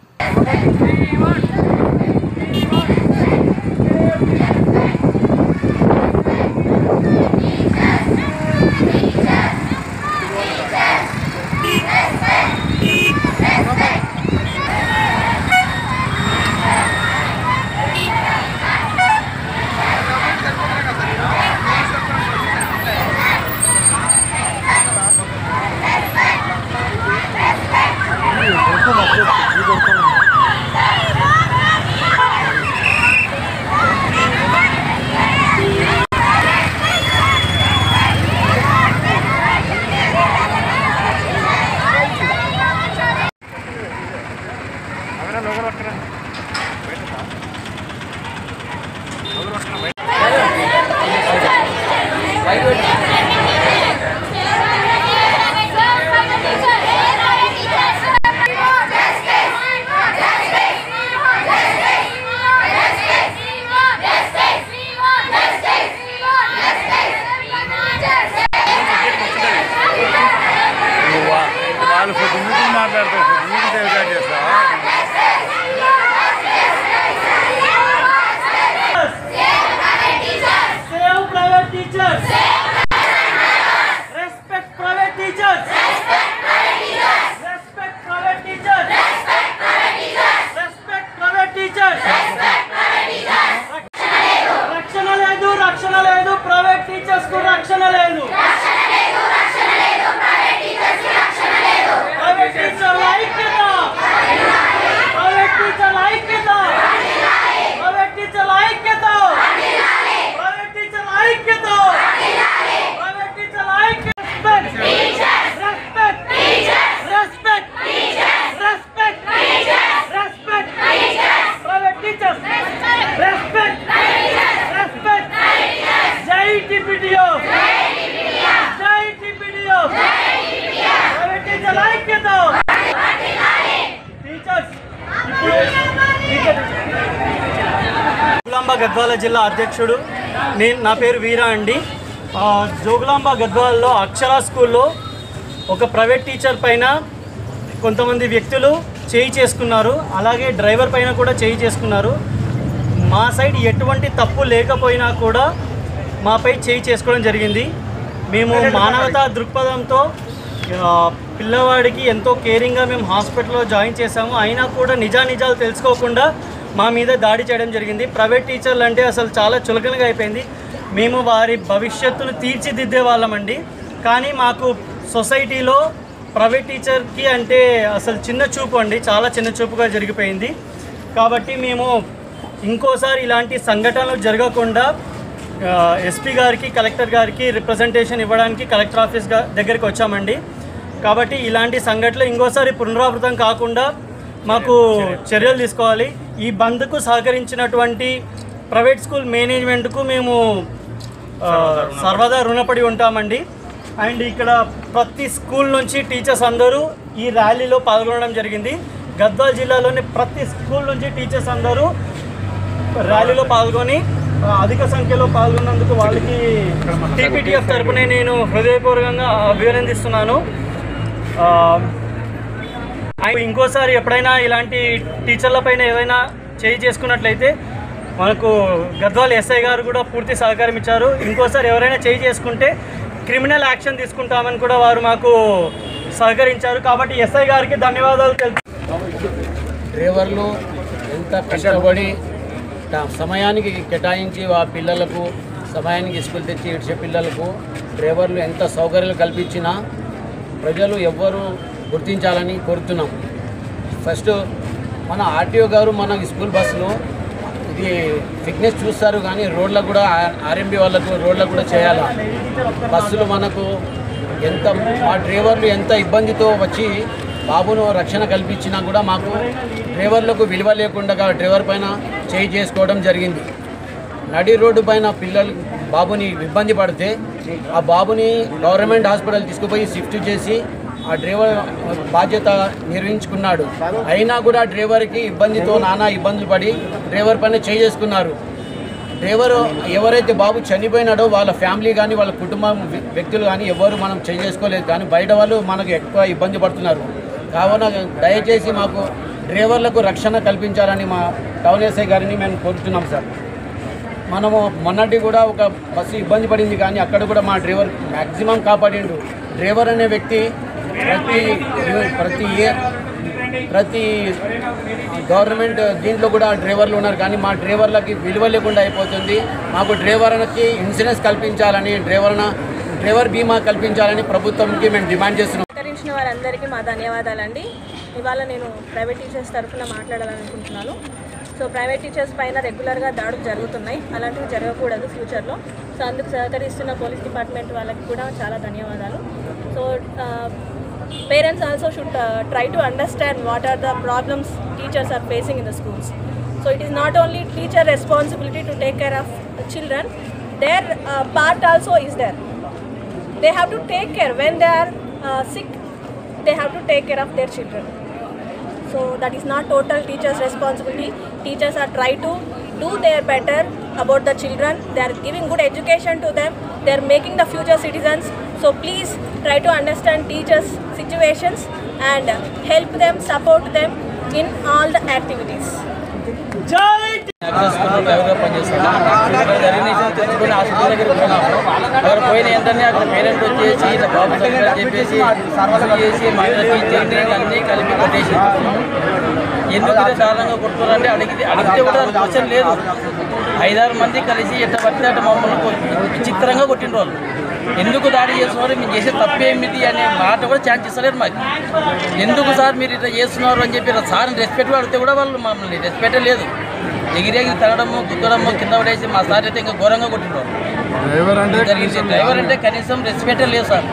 రక్షణ లేదు. ప్రైవేట్ టీచర్ల ఐక్యత. ప్రైవేట్ టీచర్ల ఐక్యత. ప్రైవేట్ టీచర్ల ఐక్యత. ప్రైవేట్ టీచర్ల ఐక్యత. ప్రైవేట్ టీచర్ల ఐక్యత. Respect. Respect. Respect. Respect. Private teachers. Respect. Respect. జై టిపిడియో. జై టిపిడియో. ప్రైవేట్ టీచర్ల ఐక్యత. టీచర్స్ జోగులాంబ గద్వాల జిల్లా అధ్యక్షుడు నా పేరు వీరా అండి. జోగులాంబ గద్వాలలో అక్షర స్కూల్లో ఒక ప్రైవేట్ టీచర్ పైన కొంతమంది వ్యక్తులు చేయి చేసుకున్నారు. అలాగే డ్రైవర్ పైన కూడా చేయి చేసుకున్నారు. మా సైడ్ ఎటువంటి తప్పు లేకపోయినా కూడా మాపై చేయి చేసుకోవడం జరిగింది. మేము మానవతా దృక్పథంతో పిల్లవాడికి ఎంతో కేరింగ్గా మేము హాస్పిటల్లో జాయిన్ చేసాము. అయినా కూడా నిజాలు తెలుసుకోకుండా మా మీద దాడి చేయడం జరిగింది. ప్రైవేట్ టీచర్లు అంటే అసలు చాలా చులకనగా అయిపోయింది. మేము వారి భవిష్యత్తును తీర్చిదిద్దే వాళ్ళమండి. కానీ మాకు సొసైటీలో ప్రైవేట్ టీచర్కి అంటే అసలు చిన్న చూపు అండి, చాలా చిన్న చూపుగా జరిగిపోయింది. కాబట్టి మేము ఇంకోసారి ఇలాంటి సంఘటనలు జరగకుండా ఎస్పీ గారికి, కలెక్టర్ గారికి రిప్రజెంటేషన్ ఇవ్వడానికి కలెక్టర్ ఆఫీస్ దగ్గరికి వచ్చామండి. కాబట్టి ఇలాంటి సంఘటనలు ఇంకోసారి పునరావృతం కాకుండా మాకు చర్యలు తీసుకోవాలి. ఈ బంద్కు సహకరించినటువంటి ప్రైవేట్ స్కూల్ మేనేజ్మెంట్కు మేము సర్వదా రుణపడి ఉంటామండి. అండ్ ఇక్కడ ప్రతి స్కూల్ నుంచి టీచర్స్ అందరూ ఈ ర్యాలీలో పాల్గొనడం జరిగింది. గద్వాల జిల్లాలోని ప్రతి స్కూల్ నుంచి టీచర్స్ అందరూ ర్యాలీలో పాల్గొని అధిక సంఖ్యలో పాల్గొన్నందుకు వాళ్ళకి టీపీటీఎఫ్ తరపునే నేను హృదయపూర్వకంగా అభినందిస్తున్నాను. ఇంకోసారి ఎప్పుడైనా ఇలాంటి టీచర్ల పైన ఏదైనా చేయి చేసుకున్నట్లయితే మనకు గద్వాల ఎస్ఐ గారు కూడా పూర్తి సహకారం ఇచ్చారు. ఇంకోసారి ఎవరైనా చేయి చేసుకుంటే క్రిమినల్ యాక్షన్ తీసుకుంటామని కూడా వారు మాకు సహకరించారు. కాబట్టి ఎస్ఐ గారికి ధన్యవాదాలు తెలుపు. డ్రైవర్లు ఎంత కష్టపడి సమయానికి కేటాయించి ఆ పిల్లలకు సమయానికి స్కూల్ తెచ్చి ఇచ్చే పిల్లలకు డ్రైవర్లు ఎంత సౌకర్యాలు కల్పించినా ప్రజలు ఎవ్వరూ గుర్తించాలని కోరుతున్నాం. ఫస్ట్ మన ఆర్టీఓ గారు మన స్కూల్ బస్సులో ఇది ఫిట్నెస్ చూస్తారు, కానీ రోడ్లకు కూడా ఆర్ఎంబీ వాళ్ళకు రోడ్లకు కూడా చేయాలి. బస్సులు మనకు ఎంత మా డ్రైవర్లు ఎంత ఇబ్బందితో వచ్చి బాబును రక్షణ కల్పించినా కూడా మాకు డ్రైవర్లకు విలువ లేకుండా డ్రైవర్ పైన చేయి చేసుకోవడం జరిగింది. నడి రోడ్డు పైన పిల్లలు బాబుని ఇబ్బంది పడితే ఆ బాబుని గవర్నమెంట్ హాస్పిటల్ తీసుకుపోయి షిఫ్ట్ చేసి ఆ డ్రైవర్ బాధ్యత నిర్వహించుకున్నాడు. అయినా కూడా డ్రైవర్కి ఇబ్బందితో నానా ఇబ్బందులు పడి డ్రైవర్ పైన చేయి చేసుకున్నారు. డ్రైవరు ఎవరైతే బాబు చనిపోయినాడో వాళ్ళ ఫ్యామిలీ కానీ వాళ్ళ కుటుంబం వ్యక్తులు కానీ ఎవరు మనం చేయి చేసుకోలేదు, కానీ బయట వాళ్ళు మనకు ఎక్కువ ఇబ్బంది పడుతున్నారు. కావున దయచేసి మాకు డ్రైవర్లకు రక్షణ కల్పించాలని మా టౌన్ ఎస్ఐ గారిని మేము కోరుతున్నాం సార్. మనము మొన్నటి కూడా ఒక బస్సు ఇబ్బంది పడింది, కానీ అక్కడ కూడా మా డ్రైవర్ మ్యాక్సిమం కాపాడిండు. డ్రైవర్ అనే వ్యక్తి ప్రతి గవర్నమెంట్ దీంట్లో కూడా డ్రైవర్లు ఉన్నారు, కానీ మా డ్రైవర్లకి విలువ లేకుండా అయిపోతుంది. మాకు డ్రైవర్కి ఇన్సూరెన్స్ కల్పించాలని, డ్రైవర్ బీమా కల్పించాలని ప్రభుత్వంకి మేము డిమాండ్ చేస్తున్నాం. సహకరించిన వారందరికీ మా ధన్యవాదాలండి. ఇవాళ నేను ప్రైవేట్ టీచర్స్ తరఫున మాట్లాడాలనుకుంటున్నాను. సో ప్రైవేట్ టీచర్స్ పైన రెగ్యులర్గా దాడులు జరుగుతున్నాయి, అలాంటివి జరగకూడదు ఫ్యూచర్లో. సో అందుకు సహకరిస్తున్న పోలీస్ డిపార్ట్మెంట్ వాళ్ళకి కూడా చాలా ధన్యవాదాలు. So parents also should try to understand what are the problems teachers are facing in the schools. So it is not only teacher responsibility to take care of the children, their part also is there. They have to take care when they are sick, they have to take care of their children. So that is not total teachers responsibility. Teachers are trying to do their better about the children. They are giving good education to them. They are making the future citizens. So please try to understand teachers' situations and help them, support them in all the activities. డ్రైవర్గా పనిచేస్తాను. జరిగిన విషయం తెలుసుకొని hospital దగ్గర పోయినాము. అక్కడ పోయిన వెంటనే అక్కడ పేరెంట్ వచ్చేసి ఇలా బాబు అని చెప్పేసి సర్వీస్ చేసి మనకి జర్నీ అన్నీ కలిపి కొట్టేసి ఎందుకు దారుణంగా కొడుతున్నారంటే అడిగితే కూడా క్వశ్చన్ లేదు. 5-6 మంది కలిసి ఎట్లా పడితే అట్లా మమ్మల్ని విచిత్రంగా కొట్టిన వాళ్ళు. ఎందుకు దాడి చేస్తున్నారు, మీరు చేసే తప్పేమిటి అనే మాట కూడా ఛాన్స్ ఇస్తలేరు మాకు. ఎందుకు సార్ మీరు ఇట్లా చేస్తున్నారు అని చెప్పి సార్ని రెస్పెక్ట్ అడిగితే కూడా వాళ్ళు మమ్మల్ని రెస్పెక్ట్ లేదు. ఎగిరెగిరి తగడము గుద్దడము కింద పడేసి మా సార్ అయితే ఇంకా ఘోరంగా కొట్టినారు. డ్రైవర్ అంటే కనీసం రెస్పెక్టే లేదు సార్.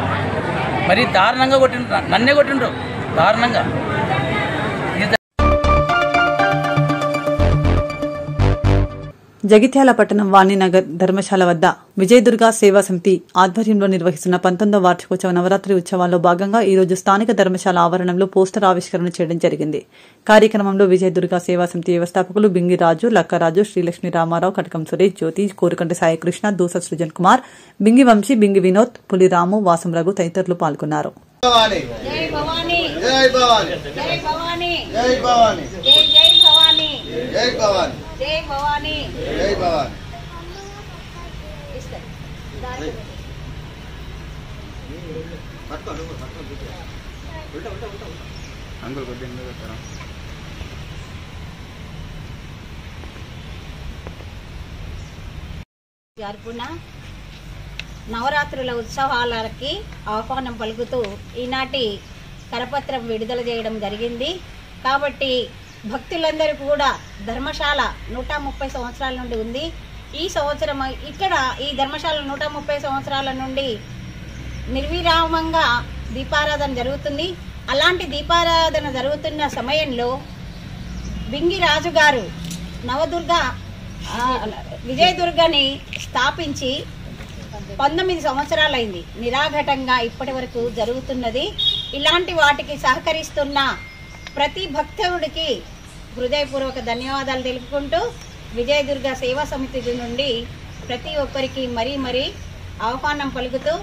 మరి దారుణంగా కొట్టిండ్రు, నన్నే కొట్టిండ్రు దారుణంగా. జగిత్యాల పట్టణం వాణినగర్ ధర్మశాల వద్ద విజయదుర్గ సేవా సమితి ఆధ్వర్యంలో నిర్వహిస్తున్న 19వ వార్షికోత్సవ నవరాత్రి ఉత్సవాల్లో భాగంగా ఈ రోజు స్థానిక ధర్మశాల ఆవరణంలో పోస్టర్ ఆవిష్కరణ చేయడం జరిగింది. కార్యక్రమంలో విజయదుర్గ సేవా సమితి వ్యవస్థాపకులు బింగి రాజు, లక్కరాజు, శ్రీలక్ష్మి రామారావు, కటకం సురేష్, జ్యోతి, కోరుకంటి సాయికృష్ణ, దూస సృజన్ కుమార్, బింగి వంశీ, బింగి వినోద్, పులి రాము, వాసం రఘు తదితరులు పాల్గొన్నారు. జరుపున నవరాత్రుల ఉత్సవాలకి ఆహ్వానం పలుకుతూ ఈనాటి కరపత్రం విడుదల చేయడం జరిగింది. కాబట్టి భక్తులందరూ కూడా ధర్మశాల 130 సంవత్సరాల నుండి ఉంది. ఈ సంవత్సరం ఇక్కడ ఈ ధర్మశాల 130 సంవత్సరాల నుండి నిర్విరామంగా దీపారాధన జరుగుతుంది. అలాంటి దీపారాధన జరుగుతున్న సమయంలో బింగి రాజు గారు నవదుర్గ విజయదుర్గని స్థాపించి 19 సంవత్సరాలైంది. నిరాఘటంగా ఇప్పటి వరకు జరుగుతున్నది. ఇలాంటి వాటికి సహకరిస్తున్న ప్రతి భక్తుడికి హృదయపూర్వక ధన్యవాదాలు తెలుపుకుంటూ విజయదుర్గ సేవా సమితి నుండి ప్రతి ఒక్కరికి మరీ ఆహ్వానం పలుకుతూ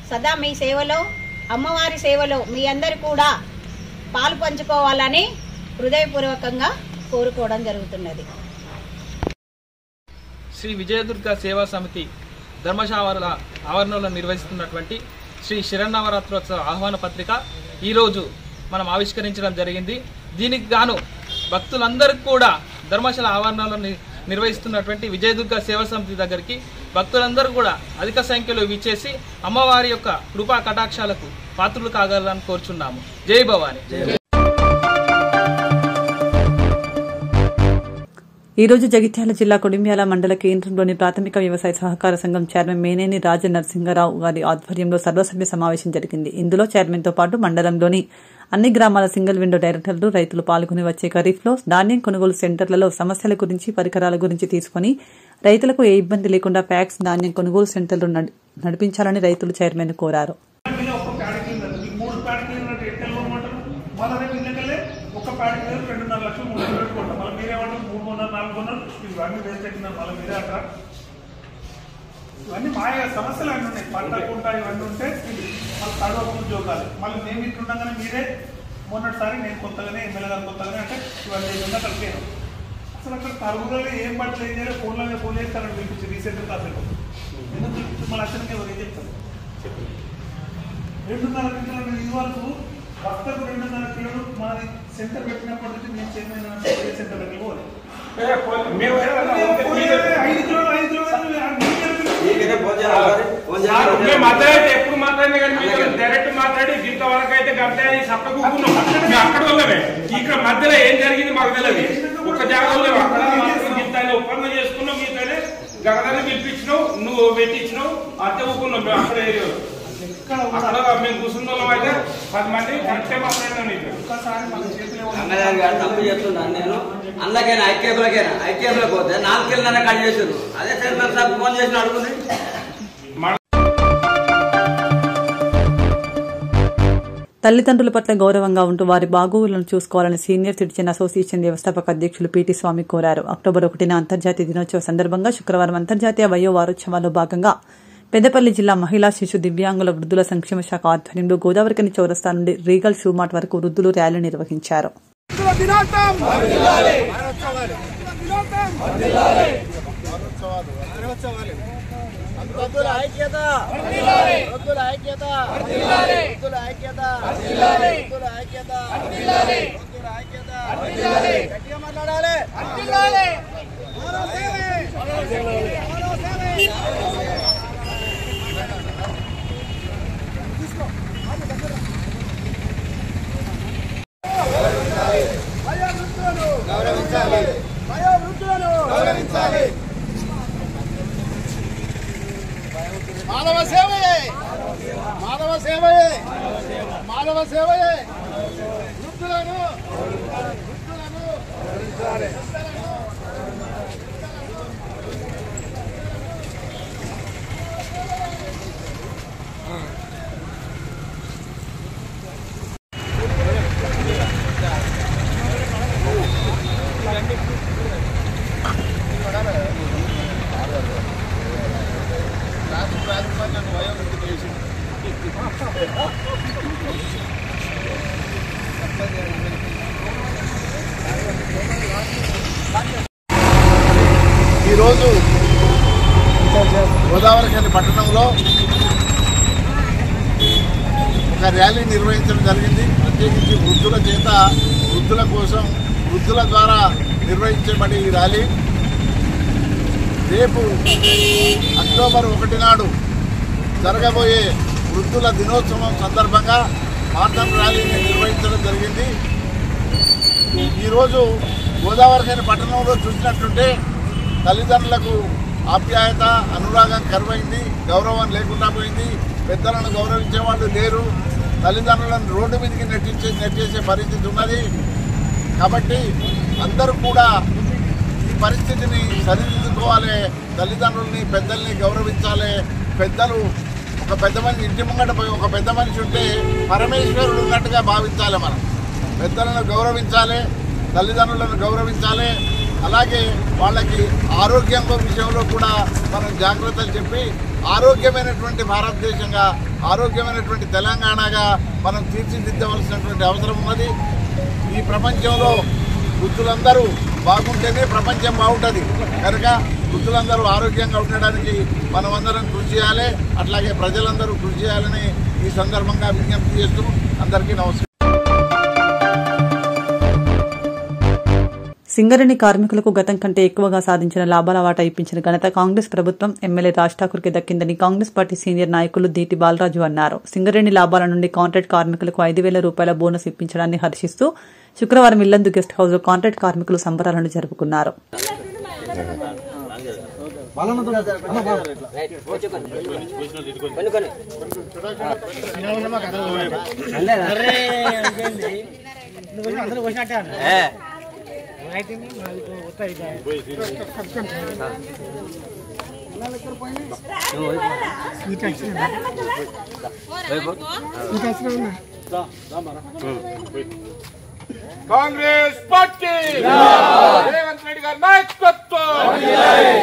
సదా మీ సేవలో, అమ్మవారి సేవలో మీ అందరు కూడా పాలు పంచుకోవాలని హృదయపూర్వకంగా కోరుకోవడం జరుగుతున్నది. శ్రీ విజయదుర్గ సేవా సమితి ధర్మశాల ఆవరణలో నిర్వహిస్తున్నటువంటి శ్రీ శరన్నవరాత్రోత్సవ ఆహ్వాన పత్రిక ఈరోజు మనం ఆవిష్కరించడం జరిగింది. దీనికి గాను భక్తులందరికీ కూడా ధర్మశాల ఆవరణలో నిర్వహిస్తున్నటువంటి విజయదుర్గ సేవా సమితి దగ్గరికి భక్తులందరూ కూడా అధిక సంఖ్యలో విచ్చేసి అమ్మవారి యొక్క కృపా కటాక్షాలకు పాత్రులు కాగలని కోరుచున్నాము. జై భవాని. ఈ రోజు జగిత్యాల జిల్లా కొడిమ్యాల మండల కేంద్రంలోని ప్రాథమిక వ్యవసాయ సహకార సంఘం చైర్మన్ మేనేని రాజనరసింహరావు గారి ఆధ్వర్యంలో సర్వసభ్య సమావేశం జరిగింది. ఇందులో చైర్మన్తో పాటు మండలంలోని అన్ని గ్రామాల సింగిల్ విండో డైరెక్టర్లు, రైతులు పాల్గొని వచ్చే ఖరీఫ్లో ధాన్యం కొనుగోలు సెంటర్లలో సమస్యల గురించి, పరికరాల గురించి తీసుకుని రైతులకు ఏ ఇబ్బంది లేకుండా ప్యాక్స్ ధాన్యం కొనుగోలు సెంటర్లు నడిపించాలని రైతులు చైర్మన్ కోరారు. ఇవన్నీ మాయ సమస్యలు అన్నీ ఉన్నాయి. పంటకుంటా ఇవన్నీ ఉంటే మళ్ళీ తడవ ఉద్యోగాలు మళ్ళీ మేము ఇట్లుండగానే మీరే మొన్నటిసారి నేను కొత్తగానే ఎమ్మెల్యే గారు కొత్తగానే అంటే ఇవన్నీ ఏమన్నా కలిపాను. అసలు అక్కడ తరుగుదల ఏం బట్టలు ఏం చేయాలి ఫోన్ చేసి అక్కడ పిలిపించి రీసెంట్గా అసలు ఎందుకు పిలిపించి మళ్ళీ అసలు ఎవరు ఏం చెప్తాను 2.5 కిలోలు ఇది వరకు భక్తులకు 2.5 కిలోలు మాది సెంటర్ పెట్టినప్పటి నుంచి నేను చైర్మన్ సెంటర్ పోవాలి 5 కిలోలు ఎప్పుడు మాట్లాడినా కానీ మీరు డైరెక్ట్ మాట్లాడి ఇంతవరకు అయితే గంటే సప్త కూకున్నాం మేము అక్కడ వల్లమే. ఇక్కడ మధ్యలో ఏం జరిగింది మాకు తెలియదు. ఒక జాగ్రత్త అక్కడ ఇంత ఒప్పందం చేసుకున్నాం, మీతోనే గగనాన్ని పిలిపించినావు, నువ్వు పెట్టించినావు, అద్దె ఊకున్నాం మేము అక్కడ ఏరియా. అక్కడ మేము కూర్చున్న అయితే 10 మంది కరెక్టే మాట్లాడినాం. తప్పు చెప్తున్నాను నేను. అందుకైనా ఐక్యంలోకి పోతే 4 కిలోలైనా కట్ చేశారు. అదే చైర్మన్ సార్ ఫోన్ చేసిన అడుగుంది. తల్లిదండ్రుల పట్ల గౌరవంగా ఉంటూ వారి బాగోగులను చూసుకోవాలని సీనియర్ సిటిజన్ అసోసియేషన్ వ్యవస్థాపక అధ్యక్షులు పీటీ స్వామి కోరారు. అక్టోబర్ 1న అంతర్జాతీయ దినోత్సవ సందర్భంగా శుక్రవారం అంతర్జాతీయ వయో వారోత్సవాల్లో భాగంగా పెద్దపల్లి జిల్లా మహిళా శిశు దివ్యాంగుల వృద్ధుల సంక్షేమ శాఖ ఆధ్వర్యంలో గోదావరికని చౌరస్తా నుండి రీగల్ షూమార్ట్ వరకు వృద్ధులు ర్యాలీ నిర్వహించారు. మానవ సేవయే వృద్ధులను ఈరోజు గోదావరిఖని పట్టణంలో ఒక ర్యాలీ నిర్వహించడం జరిగింది. ప్రత్యేకించి వృద్ధుల కోసం వృద్ధుల ద్వారా నిర్వహించబడి ఈ ర్యాలీ రేపు అక్టోబర్ 1 నాడు జరగబోయే వృద్ధుల దినోత్సవం సందర్భంగా మారథాన్ ర్యాలీని నిర్వహించడం జరిగింది. ఈరోజు గోదావరిఖని పట్టణంలో చూసినట్టుంటే తల్లిదండ్రులకు ఆప్యాయత అనురాగం కరువైంది, గౌరవం లేకుండా పోయింది. పెద్దలను గౌరవించే వాళ్ళు లేరు. తల్లిదండ్రులను రోడ్డు మీదకి నెట్టేసే పరిస్థితి ఉన్నది. కాబట్టి అందరూ కూడా ఈ పరిస్థితిని సరిదిద్దుకోవాలి. తల్లిదండ్రుల్ని పెద్దల్ని గౌరవించాలి. పెద్దలు ఒక పెద్ద మనిషి ఇంటి ముంగట పోయి ఒక పెద్ద మనిషి ఉంటే పరమేశ్వరుడు ఉన్నట్టుగా భావించాలి. మనం పెద్దలను గౌరవించాలి, తల్లిదండ్రులను గౌరవించాలి. అలాగే వాళ్ళకి ఆరోగ్యం విషయంలో కూడా మనం జాగ్రత్తలు చెప్పి ఆరోగ్యమైనటువంటి భారతదేశంగా, ఆరోగ్యమైనటువంటి తెలంగాణగా మనం తీర్చిదిద్దవలసినటువంటి అవసరం ఉన్నది. ఈ ప్రపంచంలో వృద్ధులందరూ బాగుంటేనే ప్రపంచం బాగుంటుంది. కనుక వృద్ధులందరూ ఆరోగ్యంగా ఉండడానికి మనమందరం కృషి చేయాలి. అట్లాగే ప్రజలందరూ కృషి చేయాలని ఈ సందర్భంగా విజ్ఞప్తి చేస్తూ అందరికీ నమస్కారం. సింగరేణి కార్మికులకు గతం కంటే ఎక్కువగా సాధించిన లాభాల వాటా ఇప్పించిన ఘనత కాంగ్రెస్ ప్రభుత్వం ఎమ్మెల్యే రాజ్ ఠాకూర్కి దక్కిందని కాంగ్రెస్ పార్టీ సీనియర్ నాయకులు దీటి బాలరాజు అన్నారు. సింగరేణి లాభాల నుండి కాంట్రాక్ట్ కార్మికులకు 5,000 రూపాయల బోనస్ ఇప్పించడాన్ని హర్షిస్తూ శుక్రవారం ఇల్లందు గెస్ట్ హౌస్ లో కాంట్రాక్ట్ కార్మికులు సంబరాలను జరుపుకున్నారు. కాంగ్రెస్ పార్టీ రేవంత్ రెడ్డి గారి నాయకత్వం,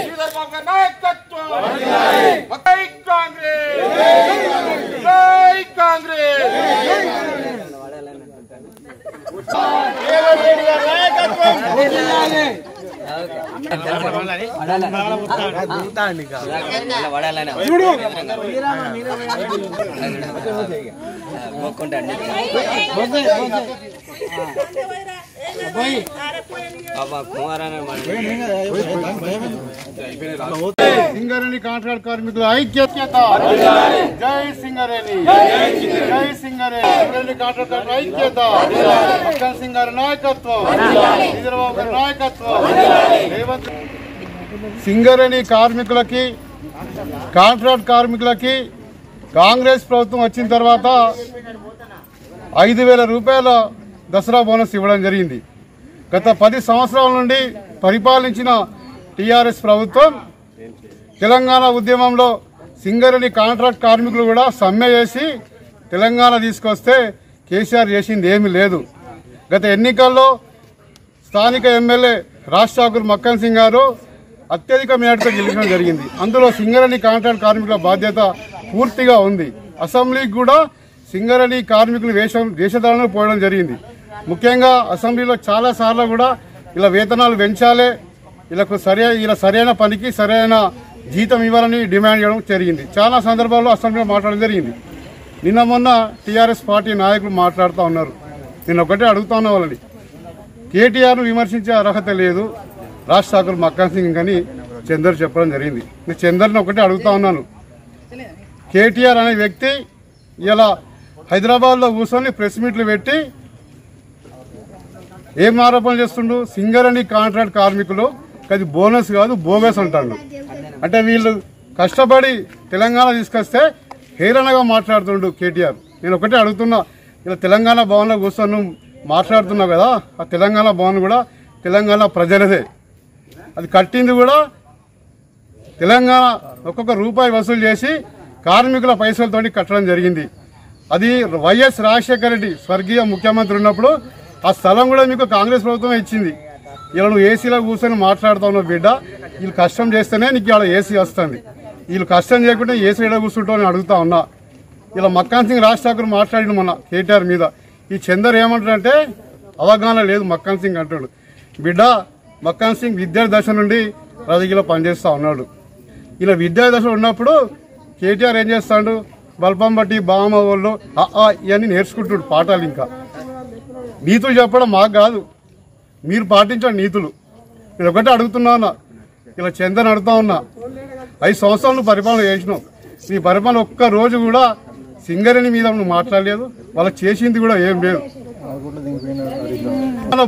శ్రీధర్ బాబు గారి నాయకత్వం, జై కాంగ్రెస్, జై కాంగ్రెస్. సింగరేణి కాంట్రాక్ట్ కార్మికుల ఐక్యత, జై సింగరేణి, జై సింగరేణి. సింగరేణి కాంట్రాక్ట్ కార్మికుల ఐక్యత, మక్కన్ సింగ్ గారి నాయకత్వం, చంద్రబాబు గారి నాయకత్వం. రేవంత్ సింగరేణి కార్మికులకి, కాంట్రాక్ట్ కార్మికులకి కాంగ్రెస్ ప్రభుత్వం వచ్చిన తర్వాత 5,000 రూపాయల దసరా బోనస్ ఇవ్వడం జరిగింది. గత 10 సంవత్సరాల నుండి పరిపాలించిన టీఆర్ఎస్ ప్రభుత్వం తెలంగాణ ఉద్యమంలో సింగరేణి కాంట్రాక్ట్ కార్మికులు కూడా సమ్మె చేసి తెలంగాణ తీసుకొస్తే కేసీఆర్ చేసింది ఏమీ లేదు. గత ఎన్నికల్లో స్థానిక ఎమ్మెల్యే రాజ్ ఠాకూర్ మక్కన్ సింగ్ గారు అత్యధిక మేరతో గెలిచడం జరిగింది. అందులో సింగరేణి కాంట్రాక్ట్ కార్మికుల బాధ్యత పూర్తిగా ఉంది. అసెంబ్లీకి కూడా సింగరేణి కార్మికులు వేషధారణలో పోవడం జరిగింది. ముఖ్యంగా అసెంబ్లీలో చాలా సార్లు కూడా ఇలా వేతనాలు పెంచాలి, ఇలా సరైన పనికి సరైన జీతం ఇవ్వాలని డిమాండ్ చేయడం జరిగింది. చాలా సందర్భాల్లో అసెంబ్లీలో మాట్లాడడం జరిగింది. నిన్న మొన్న టీఆర్ఎస్ పార్టీ నాయకులు మాట్లాడుతూ ఉన్నారు. నేను ఒకటే అడుగుతా ఉన్నా వాళ్ళని, కేటీఆర్ను విమర్శించే అర్హత లేదు రాజ్ ఠాకూర్ మక్కన్ సింగ్ అని చందర్ చెప్పడం జరిగింది. నేను చందర్ని ఒకటే అడుగుతా ఉన్నాను, కేటీఆర్ అనే వ్యక్తి ఇలా హైదరాబాద్లో కూర్చొని ప్రెస్ మీట్లు పెట్టి ఏం ఆరోపణలు చేస్తుండు? సింగరేణి కాంట్రాక్ట్ కార్మికులు అది బోనస్ కాదు బోగస్ అంటాడు. అంటే వీళ్ళు కష్టపడి తెలంగాణ తీసుకొస్తే హేళనగా మాట్లాడుతుండు కేటీఆర్. నేను ఒకటే అడుగుతున్నా, ఇలా తెలంగాణ భవన్లో కూర్చొని మాట్లాడుతున్నావు కదా, ఆ తెలంగాణ భవన్ కూడా తెలంగాణ ప్రజలదే. అది కట్టింది కూడా తెలంగాణ ఒక్కొక్క రూపాయి వసూలు చేసి కార్మికుల పైసలతో కట్టడం జరిగింది. అది వైఎస్ రాజశేఖర రెడ్డి స్వర్గీయ ముఖ్యమంత్రి ఉన్నప్పుడు ఆ స్థలం కూడా మీకు కాంగ్రెస్ ప్రభుత్వమే ఇచ్చింది. ఇలా నువ్వు ఏసీలో కూర్చొని మాట్లాడుతూ ఉన్నావు బిడ్డ. వీళ్ళు కష్టం చేస్తేనే నీకు ఇలా ఏసీ వస్తుంది. వీళ్ళు కష్టం చేయకుండా ఏసీ ఎడ కూర్చుంటావు అని అడుగుతా ఉన్నా. ఇలా మక్కాన్ సింగ్ రాజ్ ఠాకూర్ మాట్లాడిన మొన్న కేటీఆర్ మీద. ఈ చందర్ ఏమంటాడంటే అవగాహన లేదు మక్కాన్ సింగ్ అంటాడు. బిడ్డ, మక్కాన్ సింగ్ విద్యార్థి దశ నుండి రాజకీయాల్లో పనిచేస్తూ ఉన్నాడు. ఇలా విద్యార్థి దశలో ఉన్నప్పుడు కేటీఆర్ ఏం చేస్తాడు, బల్పం బట్టి బామ వాళ్ళు ఇవన్నీ నేర్చుకుంటాడు పాఠాలు. ఇంకా నీతులు చెప్పడం మాకు కాదు, మీరు పాటించండి నీతులు. నేను ఒకటే అడుగుతున్నాను, ఇలా చందన్ అడుగుతా ఉన్నా. 5 సంవత్సరాలు నువ్వు పరిపాలన చేసినావు. నీ పరిపాలన ఒక్క రోజు కూడా సింగరేణి మీద నువ్వు మాట్లాడలేదు, వాళ్ళకి చేసింది కూడా ఏం లేదు.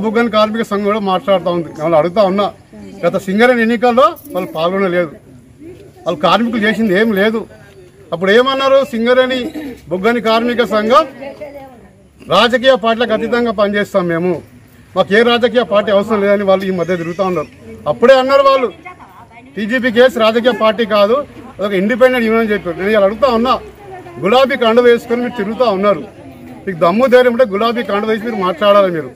బుగ్గని కార్మిక సంఘం కూడా మాట్లాడుతూ ఉంది. వాళ్ళు అడుగుతా ఉన్నా, గత సింగరేణి ఎన్నికల్లో వాళ్ళు పాల్గొనలేదు, వాళ్ళు కార్మికులు చేసింది ఏం లేదు. అప్పుడు ఏమన్నారు, సింగరేణి బుగ్గని కార్మిక సంఘం రాజకీయ పార్టీలకు అతీతంగా పనిచేస్తాం మేము, మాకు ఏ రాజకీయ పార్టీ అవసరం లేదని వాళ్ళు ఈ మధ్య తిరుగుతూ ఉన్నారు. అప్పుడే అన్నారు వాళ్ళు, టీజీపీ కేసు రాజకీయ పార్టీ కాదు, అదొక ఇండిపెండెంట్ యూనియన్ అని చెప్పారు. నేను ఇలా అడుగుతా ఉన్నా, గులాబీ కండ వేసుకొని మీరు తిరుగుతూ ఉన్నారు. మీకు దమ్ము ధైర్యం ఉంటే గులాబీ కండ వేసి మీరు మాట్లాడాలి. మీరు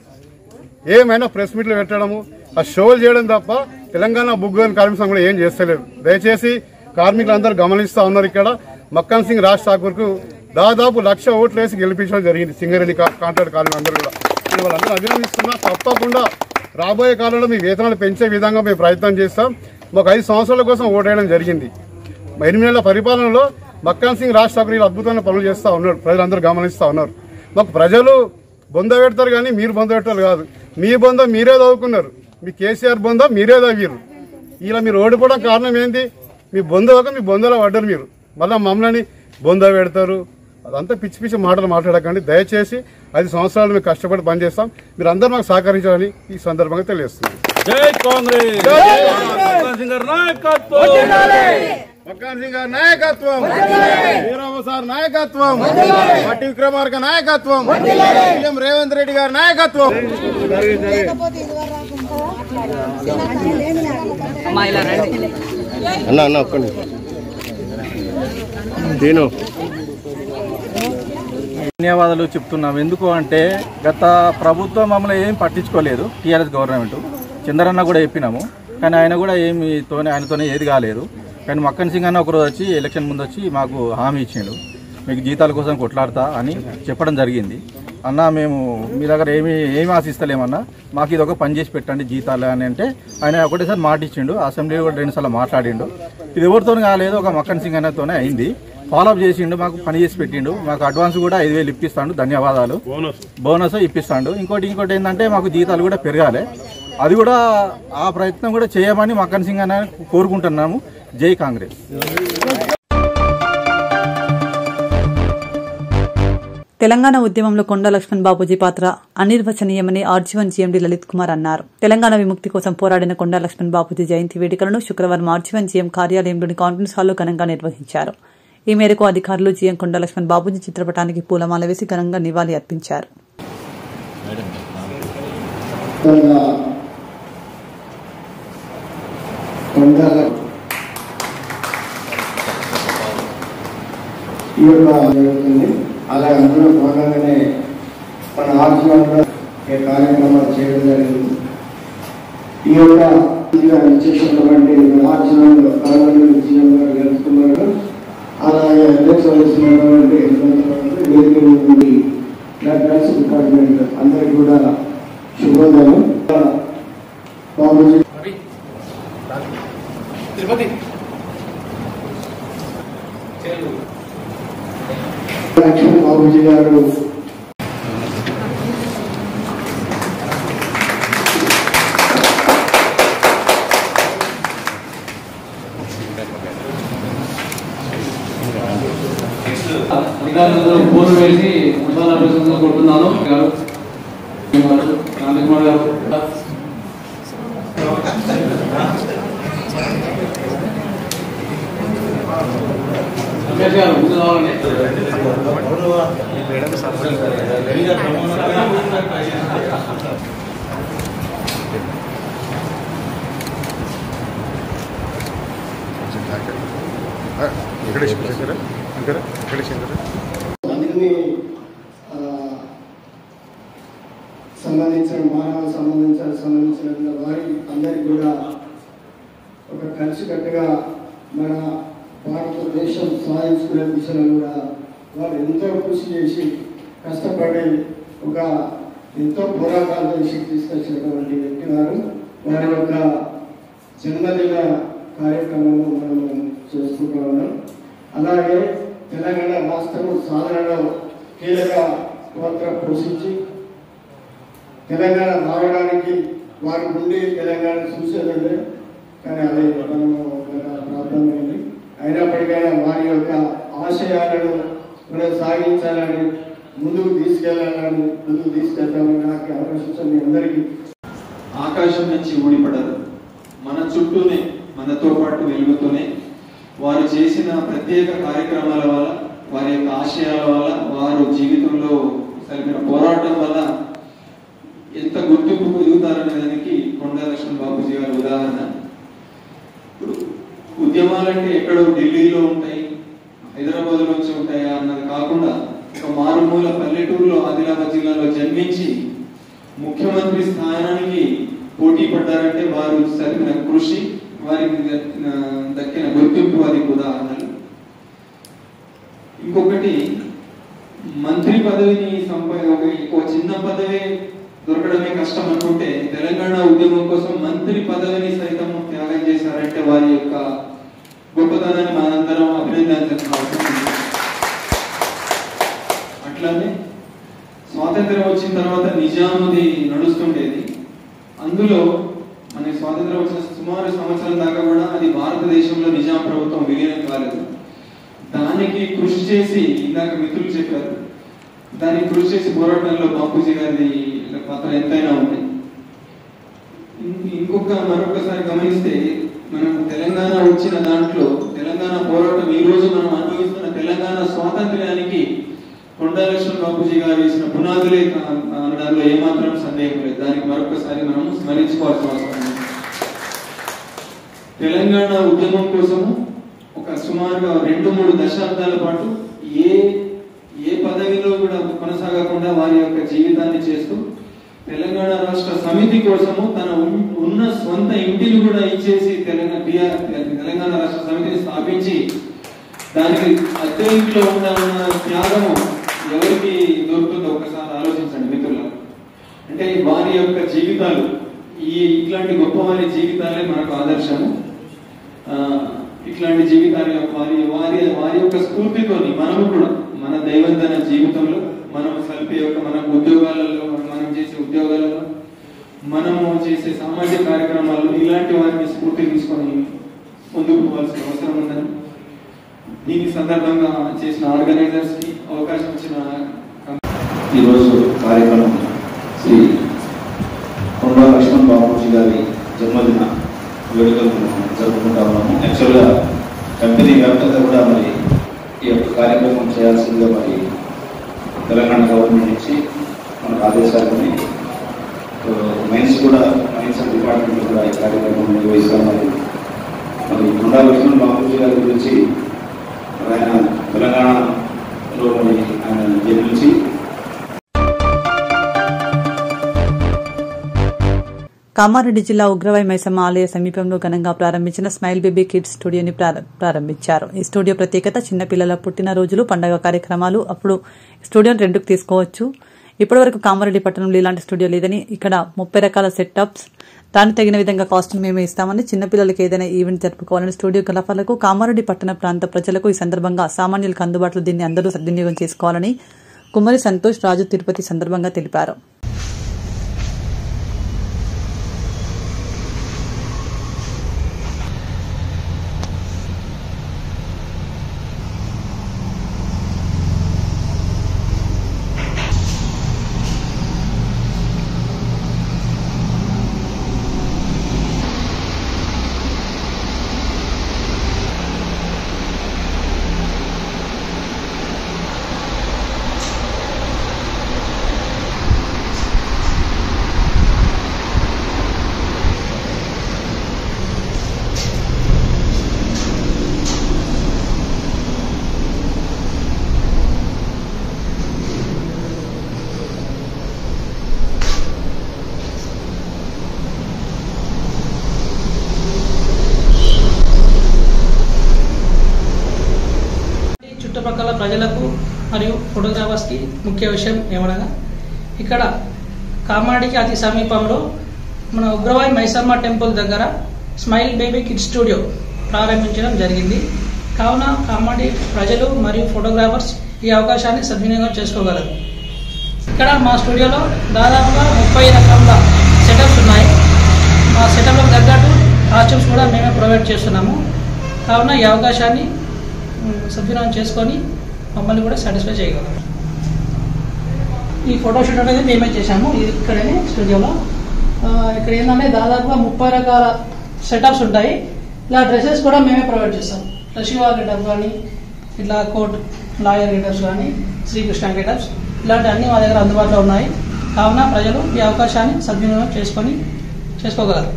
ఏమైనా ప్రెస్ మీట్లు పెట్టడము, ఆ షోలు చేయడం తప్ప తెలంగాణ బుగ్గని కార్మిక సంఘం కూడా ఏం చేస్తలేదు. దయచేసి కార్మికులందరూ గమనిస్తూ ఉన్నారు. ఇక్కడ మక్కాన్ సింగ్ రాజ్ ఠాకూర్కు దాదాపు 1,00,000 ఓట్లు వేసి గెలిపించడం జరిగింది సింగరేణి కాంట్రాక్ట్ కార్మికులందరూ కూడా. నేను వాళ్ళందరూ అభినందిస్తున్నా. తప్పకుండా రాబోయే కాలంలో మీ వేతనాలు పెంచే విధంగా మేము ప్రయత్నం చేస్తాం. మాకు 5 సంవత్సరాల కోసం ఓటేయడం జరిగింది. 8 నెలల పరిపాలనలో మక్కాన్ సింగ్ రాజ్ ఠాకూర్ ఇలా అద్భుతమైన పనులు చేస్తూ ఉన్నాడు. ప్రజలందరూ గమనిస్తూ ఉన్నారు. మాకు ప్రజలు బొంద పెడతారు కానీ మీరు బొంద పెట్టారు కాదు. మీ బొంద మీరే చదువుకున్నారు, మీ కేసీఆర్ బొంద మీరే చదివారు. ఇలా మీరు ఓడిపోవడం కారణం ఏంటి? మీ బొంద ఒక మీ బొందలో పడ్డారు మీరు. మళ్ళీ మమ్మల్ని బొంద పెడతారు, అదంతా పిచ్చి పిచ్చి మాటలు మాట్లాడకండి. దయచేసి 5 సంవత్సరాలు మేము కష్టపడి పనిచేస్తాం. మీరు అందరూ మాకు సహకరించాలని ఈ సందర్భంగా తెలియజేస్తున్నాం. జై కాంగ్రెస్, మక్కాన్ సింగ్ గారి నాయకత్వం, మక్కాన్ సింగ్ గారి నాయకత్వం, వీరమ్మ సార్ నాయకత్వం, పట్టి విక్రమార్క నాయకత్వం, సీఎం రేవంత్ రెడ్డి గారి నాయకత్వం. అన్న ఒక్కడి నేను ధన్యవాదాలు చెప్తున్నాం. ఎందుకు అంటే గత ప్రభుత్వం మమ్మల్ని ఏం పట్టించుకోలేదు, టీఆర్ఎస్ గవర్నమెంట్. చంద్రన్న కూడా చెప్పినాము, కానీ ఆయన కూడా ఆయనతోనే ఏది కాలేదు. కానీ మక్కన్ సింగ్ అన్న ఒకరోజు వచ్చి ఎలక్షన్ ముందు వచ్చి మాకు హామీ ఇచ్చిండు, మీకు జీతాల కోసం కొట్లాడతా అని చెప్పడం జరిగింది. అన్న మేము మీ దగ్గర ఏమి ఆశిస్తలేమన్నా, మాకు ఇది ఒక పని చేసి పెట్టండి జీతాలు అని అంటే ఆయన ఒకటేసారి మాట ఇచ్చిండు. అసెంబ్లీలో కూడా 2 సార్లు మాట్లాడిండు. ఇది ఎవరితో కాలేదు, ఒక మక్కన్ సింగ్ అన్నతోనే అయింది. ఫాలోఅప్ చేసిండు, మాకు పని చేసి పెట్టిండు. మాకు అడ్వాన్స్ కూడా 5,000 ఇప్పిస్తాడు, ధన్యవాదాలు. బోనస్ ఇప్పిస్తాడు. ఇంకోటి ఏంటంటే మాకు జీతాలు కూడా పెరగాలి, అది కూడా ఆ ప్రయత్నం కూడా చేయమని మక్కన్ సింగ్ అన్న కోరుకుంటున్నాము. జై కాంగ్రెస్. తెలంగాణ ఉద్యమంలో కొండా లక్ష్మణ్ బాపూజీ పాత్ర అనిర్వచనీయమని ఆర్జీవన్ జీఎండీ లలిత్ కుమార్ అన్నారు. తెలంగాణ విముక్తి కోసం పోరాడిన కొండా లక్ష్మణ్ బాపూజీ జయంతి వేడుకలను శుక్రవారం ఆర్జీవన్ జీఎం కార్యాలయంలోని కాన్ఫరెన్స్ హాల్లో ఘనంగా నిర్వహించారు. ఈ మేరకు అధికారులు జీఎం కొండా లక్ష్మణ్ బాపూజీ చిత్రపటానికి పూలమాల వేసి ఘనంగా నివాళి అర్పించారు. అలా అందులో భాగంగానే మన ఆర్జీవన్లో కార్యక్రమాలు చేయడం జరిగింది. ఈ యొక్క విశేషమైనటువంటి ఆర్జీవన్లో గవర్నమెంట్ జీఎం గారు గెలుచుకున్నారు. అలాగే అధ్యక్ష వహిస్తున్నటువంటి డిపార్ట్మెంట్ అందరికీ కూడా శుభోదయం. బాబుజీ లక్ష్మణ్ బాబుజీ గారు అధికారులందరూ పోరు వేసి మున్సిపల్ ఆఫీసర్లు కొడుతున్నాను. రామకుమార్ గారు ముందు రావాలండి. అందరినీ సంబంధించిన వారి అందరికీ కూడా ఒక కలిసికట్టుగా మన భారతదేశం సాధించుకునే దిశలో కూడా వాళ్ళు ఎంతో కృషి చేసి కష్టపడి ఒక ఎంతో పోరాటాలు చేసి తీసుకొచ్చినటువంటి వ్యక్తి వారి యొక్క జన్మదిన కార్యక్రమము మనము చేసుకుంటూ ఉన్నాం. అలాగే తెలంగాణ రాష్ట్రం సాధనలో కీలక పాత్ర పోషించి తెలంగాణ రావడానికి వారి నుండి తెలంగాణ చూసేదండి, కానీ అది మనము ప్రారంభమైంది. అయినప్పటికైనా వారి యొక్క ఆశయాలను మనం సాగించాలని ముందుకు తీసుకెళ్తామని నాకు అవకాశం మీ అందరికీ. ఆకాశం నుంచి ఊడిపడరు, మన చుట్టూనే మనతో పాటు వెలుగుతూనే వారు చేసిన ప్రత్యేక కార్యక్రమాల వల్ల, వారి యొక్క ఆశయాల వల్ల, వారు జీవితంలో సరిగిన పోరాటం వల్ల ఎంత గుర్తింపు ఎదుగుతారనే దానికి కొండా లక్ష్మణ్ బాపూజీ గారి ఉదాహరణ. ఇప్పుడు ఉద్యమాలంటే ఎక్కడో ఢిల్లీలో ఉంటాయి, హైదరాబాద్ నుంచి ఉంటాయా అన్నది కాకుండా ఒక మారుమూల పల్లెటూరులో ఆదిలాబాద్ జిల్లాలో జన్మించి ముఖ్యమంత్రి స్థానానికి పోటీ పడ్డారంటే వారు సరిగిన కృషి, వారికి దక్కిన గుర్తింపు వారికి ఉదాహరణలు. ఇంకొకటి, మంత్రి పదవిని ఒక చిన్న పదవి దొరకడమే కష్టం అనుకుంటే తెలంగాణ ఉద్యమం కోసం మంత్రి పదవిని సైతం త్యాగం చేశారంటే వారి యొక్క గొప్పతనాన్ని మనందరం అభినందించాల్సిన అవసరం ఉంది. అట్లానే స్వాతంత్రం వచ్చిన తర్వాత నిజాముది నడుస్తుండేది. అందులో మనకి స్వాతంత్రం వచ్చిన సుమారు సంవత్సరం దాకా కూడా అది భారతదేశంలో నిజాం ప్రభుత్వం విలీనం కాలేదు. దానికి కృషి చేసి, ఇందాక మిత్రులు చెప్పారు, దానికి కృషి చేసి పోరాటంలో బాపూజీ గారి పాత్ర ఎంతైనా ఉంది. మరొకసారి గమనిస్తే మనం తెలంగాణ వచ్చిన దాంట్లో తెలంగాణ పోరాటం ఈ రోజు మనం అనుభవిస్తున్న తెలంగాణ స్వాతంత్ర్యానికి కొండా లక్ష్మణ్ బాపూజీ గారు వేసిన పునాదులే అనడంలో ఏమాత్రం సందేహం లేదు. దానికి మరొకసారి మనం స్మరించుకోవాల్సిన అవసరం ఉంది. తెలంగాణ ఉద్యమం కోసము ఒక సుమారుగా 2-3 దశాబ్దాల పాటు ఏ పదవిలో కూడా కొనసాగకుండా వారి యొక్క జీవితాన్ని చేస్తూ తెలంగాణ రాష్ట్ర సమితి కోసము తన ఉన్న స్వంత ఇంటిని కూడా ఇచ్చేసి తెలంగాణ రాష్ట్ర సమితిని స్థాపించి దానికి అద్దె ఇంట్లో ఉన్న త్యాగము ఎవరికి దొరుకుతుందో ఒకసారి ఆలోచించండి మిత్రులు. అంటే వారి యొక్క జీవితాలు, ఇట్లాంటి గొప్ప వారి జీవితాలే మనకు ఆదర్శము. ఇట్లాంటి జీవితాలు వారి యొక్క స్ఫూర్తితోని మనము కూడా మన దైనందిన జీవితంలో మనం మనకు ఉద్యోగాలలో, మనం చేసే ఉద్యోగాలలో, మనము చేసే సామాజిక కార్యక్రమాల్లో ఇలాంటి వారిని స్ఫూర్తి తీసుకొని ముందుకు పోవాల్సిన అవసరం ఉందని దీని సందర్భంగా చేసిన ఆర్గనైజర్స్ కి అవకాశం ఇచ్చిన ఈరోజు కార్యక్రమం శ్రీ కొండా లక్ష్మణ్ బాపూజీ గారి జన్మదిన వేడుకలు జరుపుకుంటా ఉన్నాము. యాక్చువల్గా కంపెనీ వ్యాప్తంగా కూడా మరి ఈ యొక్క కార్యక్రమం చేయాల్సిందిగా మరి తెలంగాణ గవర్నమెంట్ నుంచి మనకు ఆదేశాలు ఉన్నాయి. మైన్స్ డిపార్ట్మెంట్ కూడా ఈ కార్యక్రమం నిర్వహిస్తాం. మరి కొండా లక్ష్మణ్ బాపూజీ గారి గురించి ఆయన తెలంగాణలో ఆయన జన్మించి కామారెడ్డి జిల్లా ఉగ్రవై మైసమ్మ ఆలయ సమీపంలో ఘనంగా ప్రారంభించిన స్మైల్ బేబీ కిడ్స్ స్టూడియోని ప్రారంభించారు. ఈ స్టూడియో ప్రత్యేకత చిన్నపిల్లల పుట్టినరోజులు, పండుగ కార్యక్రమాలు అప్పుడు స్టూడియోని రెండుకు తీసుకోవచ్చు. ఇప్పటివరకు కామారెడ్డి పట్టణంలో ఇలాంటి స్టూడియో లేదని, ఇక్కడ 30 రకాల సెటప్స్, దానికి తగిన విధంగా కాస్ట్యూమ్ మేమే ఇస్తామని, చిన్నపిల్లలకి ఏదైనా ఈవెంట్ జరుపుకోవాలని స్టూడియో కళాకారులకు, కామారెడ్డి పట్టణ ప్రాంత ప్రజలకు ఈ సందర్భంగా సామాన్యులకు అందుబాటులో దీన్ని అందరూ సద్వినియోగం చేసుకోవాలని కుమ్మరి సంతోష్ రాజు తిరుపతి సందర్భంగా తెలిపారు. మరియు ఫోటోగ్రాఫర్స్కి ముఖ్య విషయం ఏమనగా ఇక్కడ కామాడికి అతి సమీపంలో మన ఉగ్రవాయి మైసమ్మ టెంపుల్ దగ్గర స్మైల్ బేబీ కిడ్స్ స్టూడియో ప్రారంభించడం జరిగింది. కావున కామాడి ప్రజలు మరియు ఫోటోగ్రాఫర్స్ ఈ అవకాశాన్ని సద్వినియోగం చేసుకోగలరు. ఇక్కడ మా స్టూడియోలో దాదాపుగా 30 రకాల సెటప్స్ ఉన్నాయి. మా సెటప్లకు తగ్గట్టు కాస్ట్యూమ్స్ కూడా మేమే ప్రొవైడ్ చేస్తున్నాము. కావున ఈ అవకాశాన్ని సద్వినియోగం చేసుకొని మమ్మల్ని కూడా సాటిస్ఫై చేయగలరు. ఈ ఫోటోషూట్ అనేది మేమే చేశాము ఇక్కడనే స్టూడియోలో. ఇక్కడ ఏంటంటే దాదాపుగా 30 రకాల సెటప్స్ ఉంటాయి. ఇలా డ్రెస్సెస్ కూడా మేమే ప్రొవైడ్ చేస్తాం. రషివా గెటప్ కానీ, ఇట్లా కోర్ట్ లాయర్ గెటప్స్ కానీ, శ్రీకృష్ణ గెటప్స్ ఇలాంటి అన్ని మా దగ్గర అందుబాటులో ఉన్నాయి. కావున ప్రజలు ఈ అవకాశాన్ని సద్వినియోగం చేసుకోగలరు.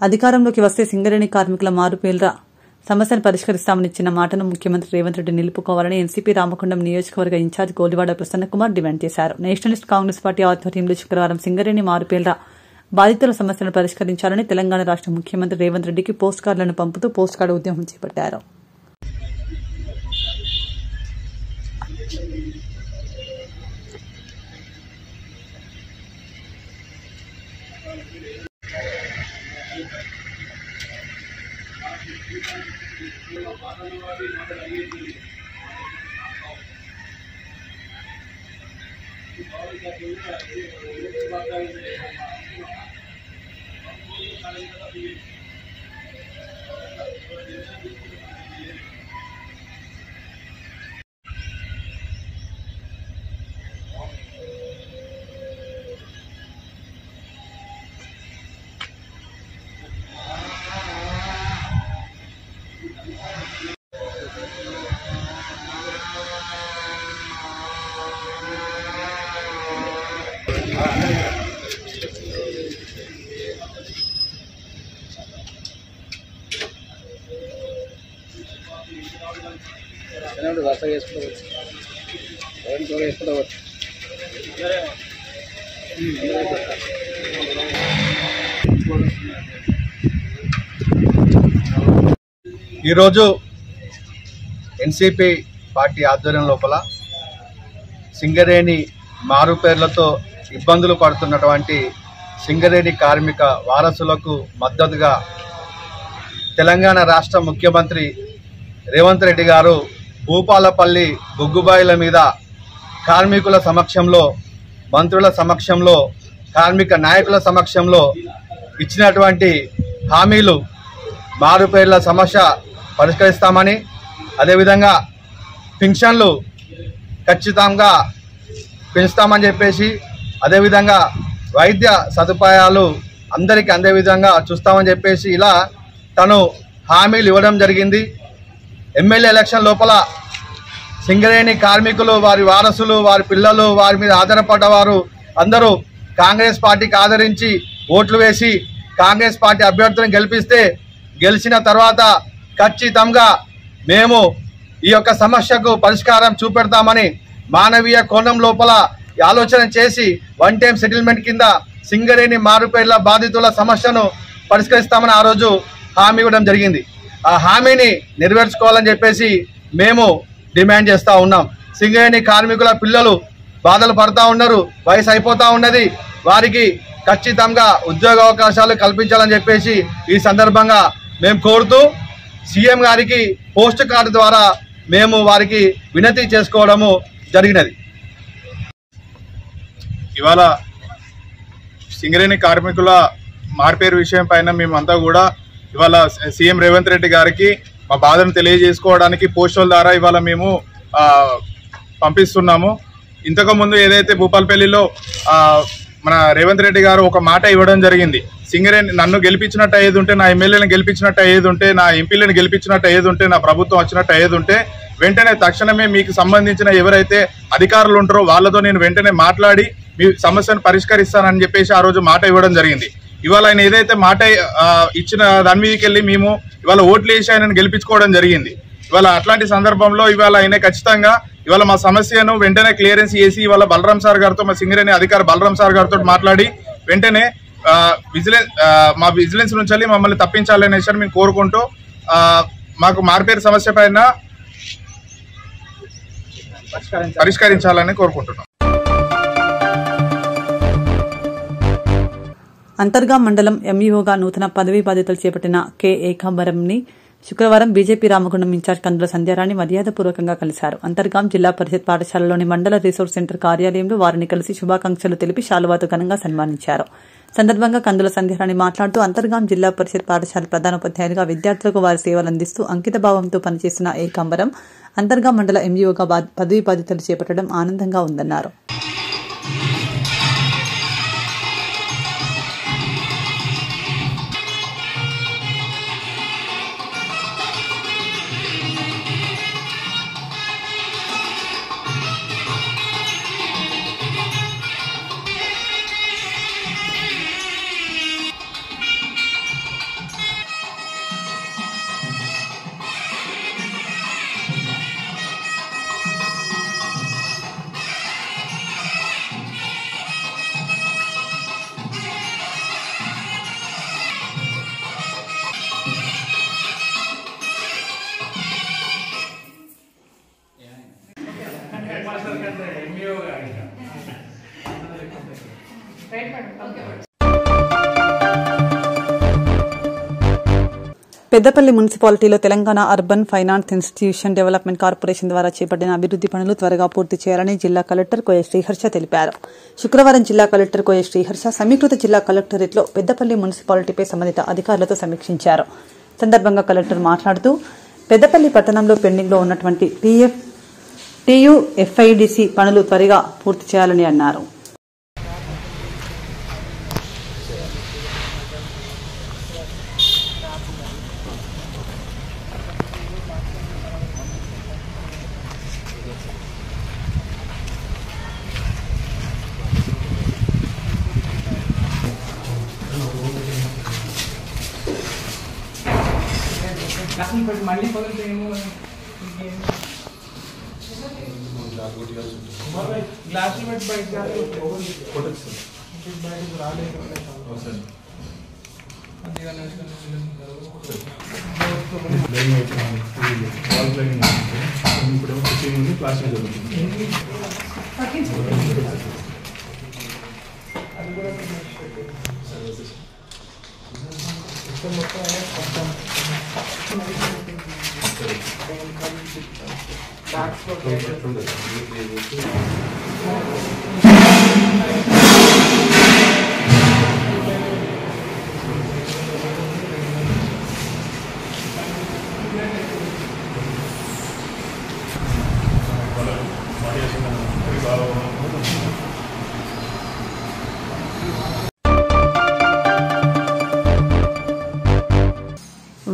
అధికారంలోకి వస్తే సింగరేణి కార్మికుల మారుపేర్ల సమస్యను పరిష్కరిస్తామని ఇచ్చిన మాటను ముఖ్యమంత్రి రేవంత్ రెడ్డి నిలుపుకోవాలని ఎన్సీపీ రామకొండం నియోజకవర్గ ఇన్ఛార్జ్ గోలివాడ ప్రసన్నకుమార్ డిమాండ్ చేశారు. నేషనలిస్ట్ కాంగ్రెస్ పార్టీ ఆధ్వర్యంలో శుక్రవారం సింగరేణి మారుపేర్ల బాధితుల సమస్యలను పరిష్కరించాలని తెలంగాణ రాష్ట్ర ముఖ్యమంత్రి రేవంత్ రెడ్డికి పోస్ట్ కార్డులను పంపుతూ పోస్ట్ కార్డు ఉద్యమం చేపట్టారు. ఈరోజు ఎన్సీపీ పార్టీ ఆధ్వర్యం లోపల సింగరేణి మారు పేర్లతో ఇబ్బందులు పడుతున్నటువంటి సింగరేణి కార్మిక వారసులకు మద్దతుగా తెలంగాణ రాష్ట్ర ముఖ్యమంత్రి రేవంత్ రెడ్డి గారు భూపాలపల్లి బొగ్గుబాయిల మీద కార్మికుల సమక్షంలో, మంత్రుల సమక్షంలో, కార్మిక నాయకుల సమక్షంలో ఇచ్చినటువంటి హామీలు మారుపేర్ల సమస్య పరిష్కరిస్తామని, అదేవిధంగా పింఛన్లు ఖచ్చితంగా పెంచుతామని చెప్పేసి, అదేవిధంగా వైద్య సదుపాయాలు అందరికీ అందే విధంగా చూస్తామని చెప్పేసి ఇలా తను హామీలు ఇవ్వడం జరిగింది. ఎమ్మెల్యే ఎలక్షన్ లోపల సింగరేణి కార్మికులు, వారి వారసులు, వారి పిల్లలు, వారి మీద ఆధారపడ్డవారు అందరూ కాంగ్రెస్ పార్టీకి ఆదరించి ఓట్లు వేసి కాంగ్రెస్ పార్టీ అభ్యర్థులను గెలిపిస్తే, గెలిచిన తర్వాత ఖచ్చితంగా మేము ఈ యొక్క సమస్యకు పరిష్కారం చూపెడతామని మానవీయ కోణం లోపల ఆలోచన చేసి వన్ టైం సెటిల్మెంట్ కింద సింగరేణి మారుపేర్ల బాధితుల సమస్యను పరిష్కరిస్తామని ఆ రోజు హామీ ఇవ్వడం జరిగింది. ఆ హామీని నెరవేర్చుకోవాలని చెప్పేసి మేము డిమాండ్ చేస్తూ ఉన్నాం. సింగరేణి కార్మికుల పిల్లలు బాధలు పడుతూ ఉన్నారు, వయసు అయిపోతూ ఉన్నది, వారికి ఖచ్చితంగా ఉద్యోగ అవకాశాలు కల్పించాలని చెప్పేసి ఈ సందర్భంగా మేము కోరుతూ సీఎం గారికి పోస్ట్ కార్డు ద్వారా మేము వారికి వినతి చేసుకోవడము జరిగినది. ఇవాళ సింగరేణి కార్మికుల మార్పేరు విషయం పైన మేమంతా కూడా ఇవాళ సీఎం రేవంత్ రెడ్డి గారికి మా బాధను తెలియజేసుకోవడానికి పోస్టుల ద్వారా ఇవాళ మేము పంపిస్తున్నాము. ఇంతకుముందు ఏదైతే భూపాలపల్లిలో మన రేవంత్ రెడ్డి గారు ఒక మాట ఇవ్వడం జరిగింది, సింగరేణి నన్ను గెలిపించినట్టు అయ్యేది ఉంటే, నా ఎమ్మెల్యేలను గెలిపించినట్టు అయ్యేది ఉంటే, నా ఎంపీలను గెలిపించినట్టు అయ్యేది ఉంటే, నా ప్రభుత్వం వచ్చినట్టు అయ్యేది ఉంటే వెంటనే తక్షణమే మీకు సంబంధించిన ఎవరైతే అధికారులు ఉంటారో వాళ్ళతో నేను వెంటనే మాట్లాడి మీ సమస్యను పరిష్కరిస్తానని చెప్పేసి ఆ రోజు మాట ఇవ్వడం జరిగింది. ఇవాళ ఆయన ఏదైతే మాట ఇచ్చిన దాని మీదకి వెళ్ళి మేము ఇవాళ ఓట్లు వేసి ఆయనను గెలిపించుకోవడం జరిగింది. ఇవాళ అట్లాంటి సందర్భంలో ఇవాళ ఆయన ఖచ్చితంగా ఇవాళ మా సమస్యను వెంటనే క్లియరెన్స్ చేసి ఇవాళ బలరాం సార్ గారితో, మా సింగరేణి అధికారి బలరాం సార్ గారితో మాట్లాడి వెంటనే మా విజిలెన్స్ నుంచి మమ్మల్ని తప్పించాలనే విషయాన్ని మేము కోరుకుంటూ మాకు మారుపేరు సమస్య పైన పరిష్కరించాలని కోరుకుంటున్నాం. అంతర్గా మండలం ఎంఈఓగా నూతన పదవీ బాధ్యతలు చేపట్టిన కె ఏకాంబరంని శుక్రవారం బీజేపీ రామగుండం ఇన్ఛార్జ్ కందుల సంధ్యారాణి మర్యాదపూర్వకంగా కలిశారు. అంతర్గాం జిల్లా పరిషత్ పాఠశాలలోని మండల రిసోర్స్ సెంటర్ కార్యాలయంలో వారిని కలిసి శుభాకాంక్షలు తెలిపి శాలువాతో ఘనంగా సన్మానించారు. సందర్భంగా కందుల సంధ్యారాణి మాట్లాడుతూ అంతర్గాం జిల్లా పరిషత్ పాఠశాల ప్రధానోపాధ్యాయులుగా విద్యార్థులకు వారి సేవలు అందిస్తూ అంకితభావంతో పనిచేసిన ఏకాంబరం అంతర్గాం మండల ఎంఈఓగా పదవీ బాధ్యతలు చేపట్టడం ఆనందంగా ఉందన్నారు. పెద్దపల్లి మున్సిపాలిటీలో Telangana urban finance institution development corporation ద్వారా చేపట్టిన అభివృద్ది పనులు త్వరగా పూర్తి చేయాలని జిల్లా కలెక్టర్ కోయ శ్రీహర్ష తెలిపారు. శుక్రవారం జిల్లా కలెక్టర్ కోయ శ్రీహర్ష సమీకృత జిల్లా కలెక్టరేట్లో పెద్దపల్లి మున్సిపాలిటీపై సంబంధిత అధికారులతో సమీక్షించారు. సందర్భంగా కలెక్టర్ మాట్లాడుతూ పెద్దపల్లి పట్టణంలో పెండింగ్లో ఉన్నటువంటి టీయూఎఫ్ఐడిసి పనులు త్వరగా పూర్తి చేయాలని అన్నారు. మళ్ళీ పగులుతాయేమో గ్లాసులు పెట్టి బయటకు రాలేదు. ప్లాస్టిక్ జరుగుతుంది.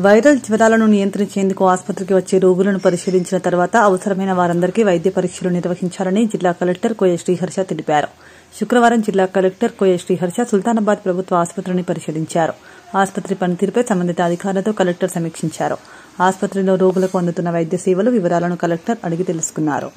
వైరల్ జ్వరాలను నియంత్రించేందుకు ఆసుపత్రికి వచ్చే రోగులను పరిశీలించిన తర్వాత అవసరమైన వారందరికీ వైద్య పరీక్షలు నిర్వహించాలని జిల్లా కలెక్టర్ కోయ శ్రీహర్ష తెలిపారు. శుక్రవారం జిల్లా కలెక్టర్ కోయ శ్రీహర్ష సుల్తానాబాద్ ప్రభుత్వ ఆసుపత్రిని పరిశీలించారు. ఆసుపత్రి పనితీరుపై సంబంధిత అధికారులతో కలెక్టర్ సమీక్షించారు. ఆసుపత్రిలో రోగులకు అందుతున్న వైద్య సేవలు వివరాలను కలెక్టర్ అడిగి తెలుసుకున్నారు.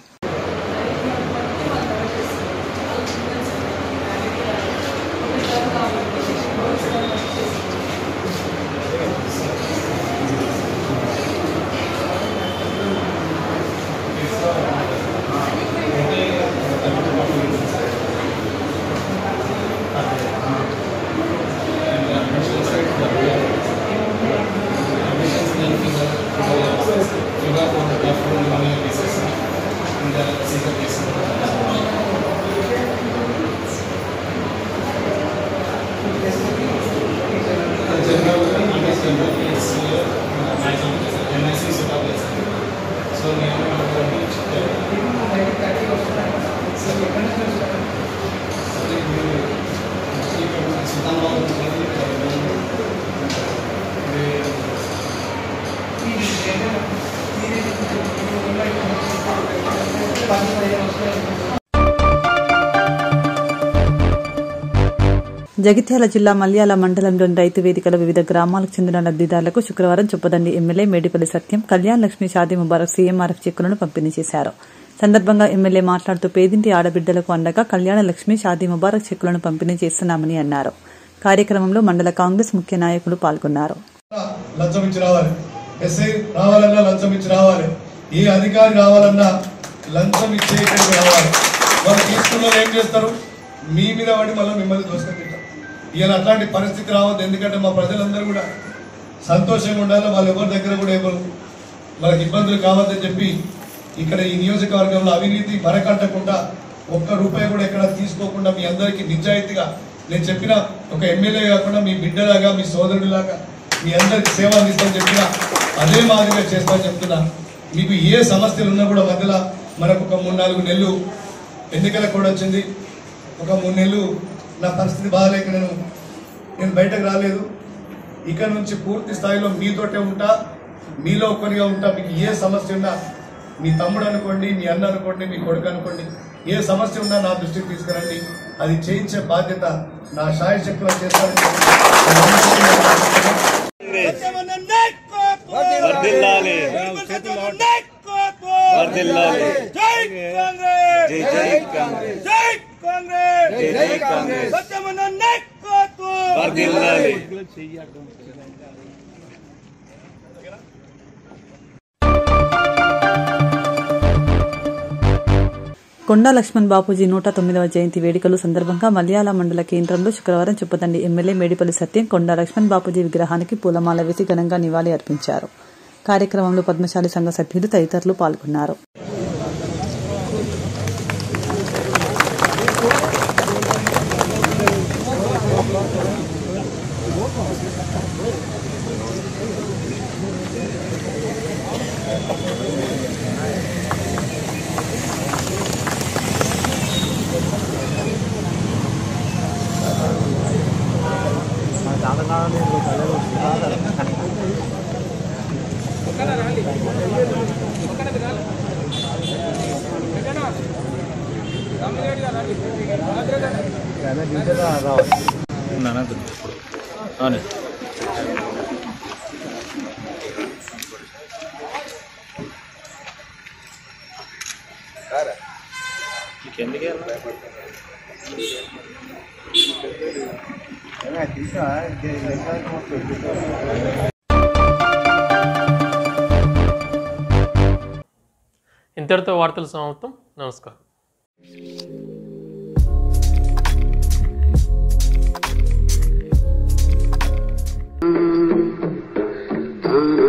జగిత్యాల జిల్లా మల్యాల మండలంలోని రైతు వేదికల వివిధ గ్రామాలకు చెందిన లబ్దిదారులకు శుక్రవారం చొప్పదండి ఎమ్మెల్యే మేడిపల్లి సత్యం కళ్యాణ్ లక్ష్మి షాదీ ముబారక్ సీఎంఆర్ఎఫ్ చెక్కులను పంపిణీ చేశారు. సందర్భంగా ఎమ్మెల్యే మాట్లాడుతూ పేదింటి ఆడబిడ్డలకు అండగా కళ్యాణ లక్ష్మి షాదీ ముబారక్ చెక్కులను పంపిణీ చేస్తున్నామని అన్నారు. కార్యక్రమంలో మండల కాంగ్రెస్ ముఖ్య నాయకులు పాల్గొన్నారు. ఎస్ఐ రావాలన్నా లంచం ఇచ్చి రావాలి, ఏ అధికారి రావాలన్నా లంచం ఇచ్చే ఇక్కడికి రావాలి. వాళ్ళు తీసుకున్న ఏం చేస్తారు, మీ మీద పడి మళ్ళీ మిమ్మల్ని దోసుకుంటారు. ఇలా అట్లాంటి పరిస్థితి రావద్దు. ఎందుకంటే మా ప్రజలందరూ కూడా సంతోషంగా ఉండాలి, వాళ్ళు ఎవరి దగ్గర కూడా ఎవరు వాళ్ళకి ఇబ్బందులు కావద్దని చెప్పి ఇక్కడ ఈ నియోజకవర్గంలో అవినీతి మరకట్టకుండా ఒక్క రూపాయి కూడా ఎక్కడ తీసుకోకుండా మీ అందరికీ నిజాయితీగా నేను చెప్పిన ఒక ఎమ్మెల్యే కాకుండా మీ బిడ్డలాగా మీ సోదరుడిలాగా మీ అందరికి సేవ అందిస్తామని చెప్పినా అదే మాదిరిగా చేస్తామని చెప్తున్నా. మీకు ఏ సమస్యలు ఉన్నా కూడా మధ్యలో మనకు ఒక 3-4 నెలలు ఎన్నికల కూడా వచ్చింది. ఒక 3 నెలలు నా పరిస్థితి బాగాలేక నేను బయటకు రాలేదు. ఇక నుంచి పూర్తి స్థాయిలో మీతోటే ఉంటా, మీలో ఒక్కరిగా ఉంటా. మీకు ఏ సమస్య ఉన్నా మీ తమ్ముడు అనుకోండి, మీ అన్న అనుకోండి, మీ కొడుకు అనుకోండి, ఏ సమస్య ఉన్నా నా దృష్టికి తీసుకురండి. అది చేయించే బాధ్యత నా శాయశక్తిలో చేస్తానని కొండా లక్ష్మణ్ బాపూజీ 109వ జయంతి వేడుకలు సందర్భంగా మలయాళ మండల కేంద్రంలో శుక్రవారం చుప్పదండి ఎమ్మెల్యే మేడిపల్లి సత్యం కొండా లక్ష్మణ్ బాపూజీ విగ్రహానికి పూలమాల వేసి ఘనంగా నివాళి అర్పించారు. కార్యక్రమంలో పద్మశాలి సంఘ సభ్యులు తదితరులు పాల్గొన్నారు. ఇంతటితో వార్తలు సమాప్తం. నమస్కారం. Ah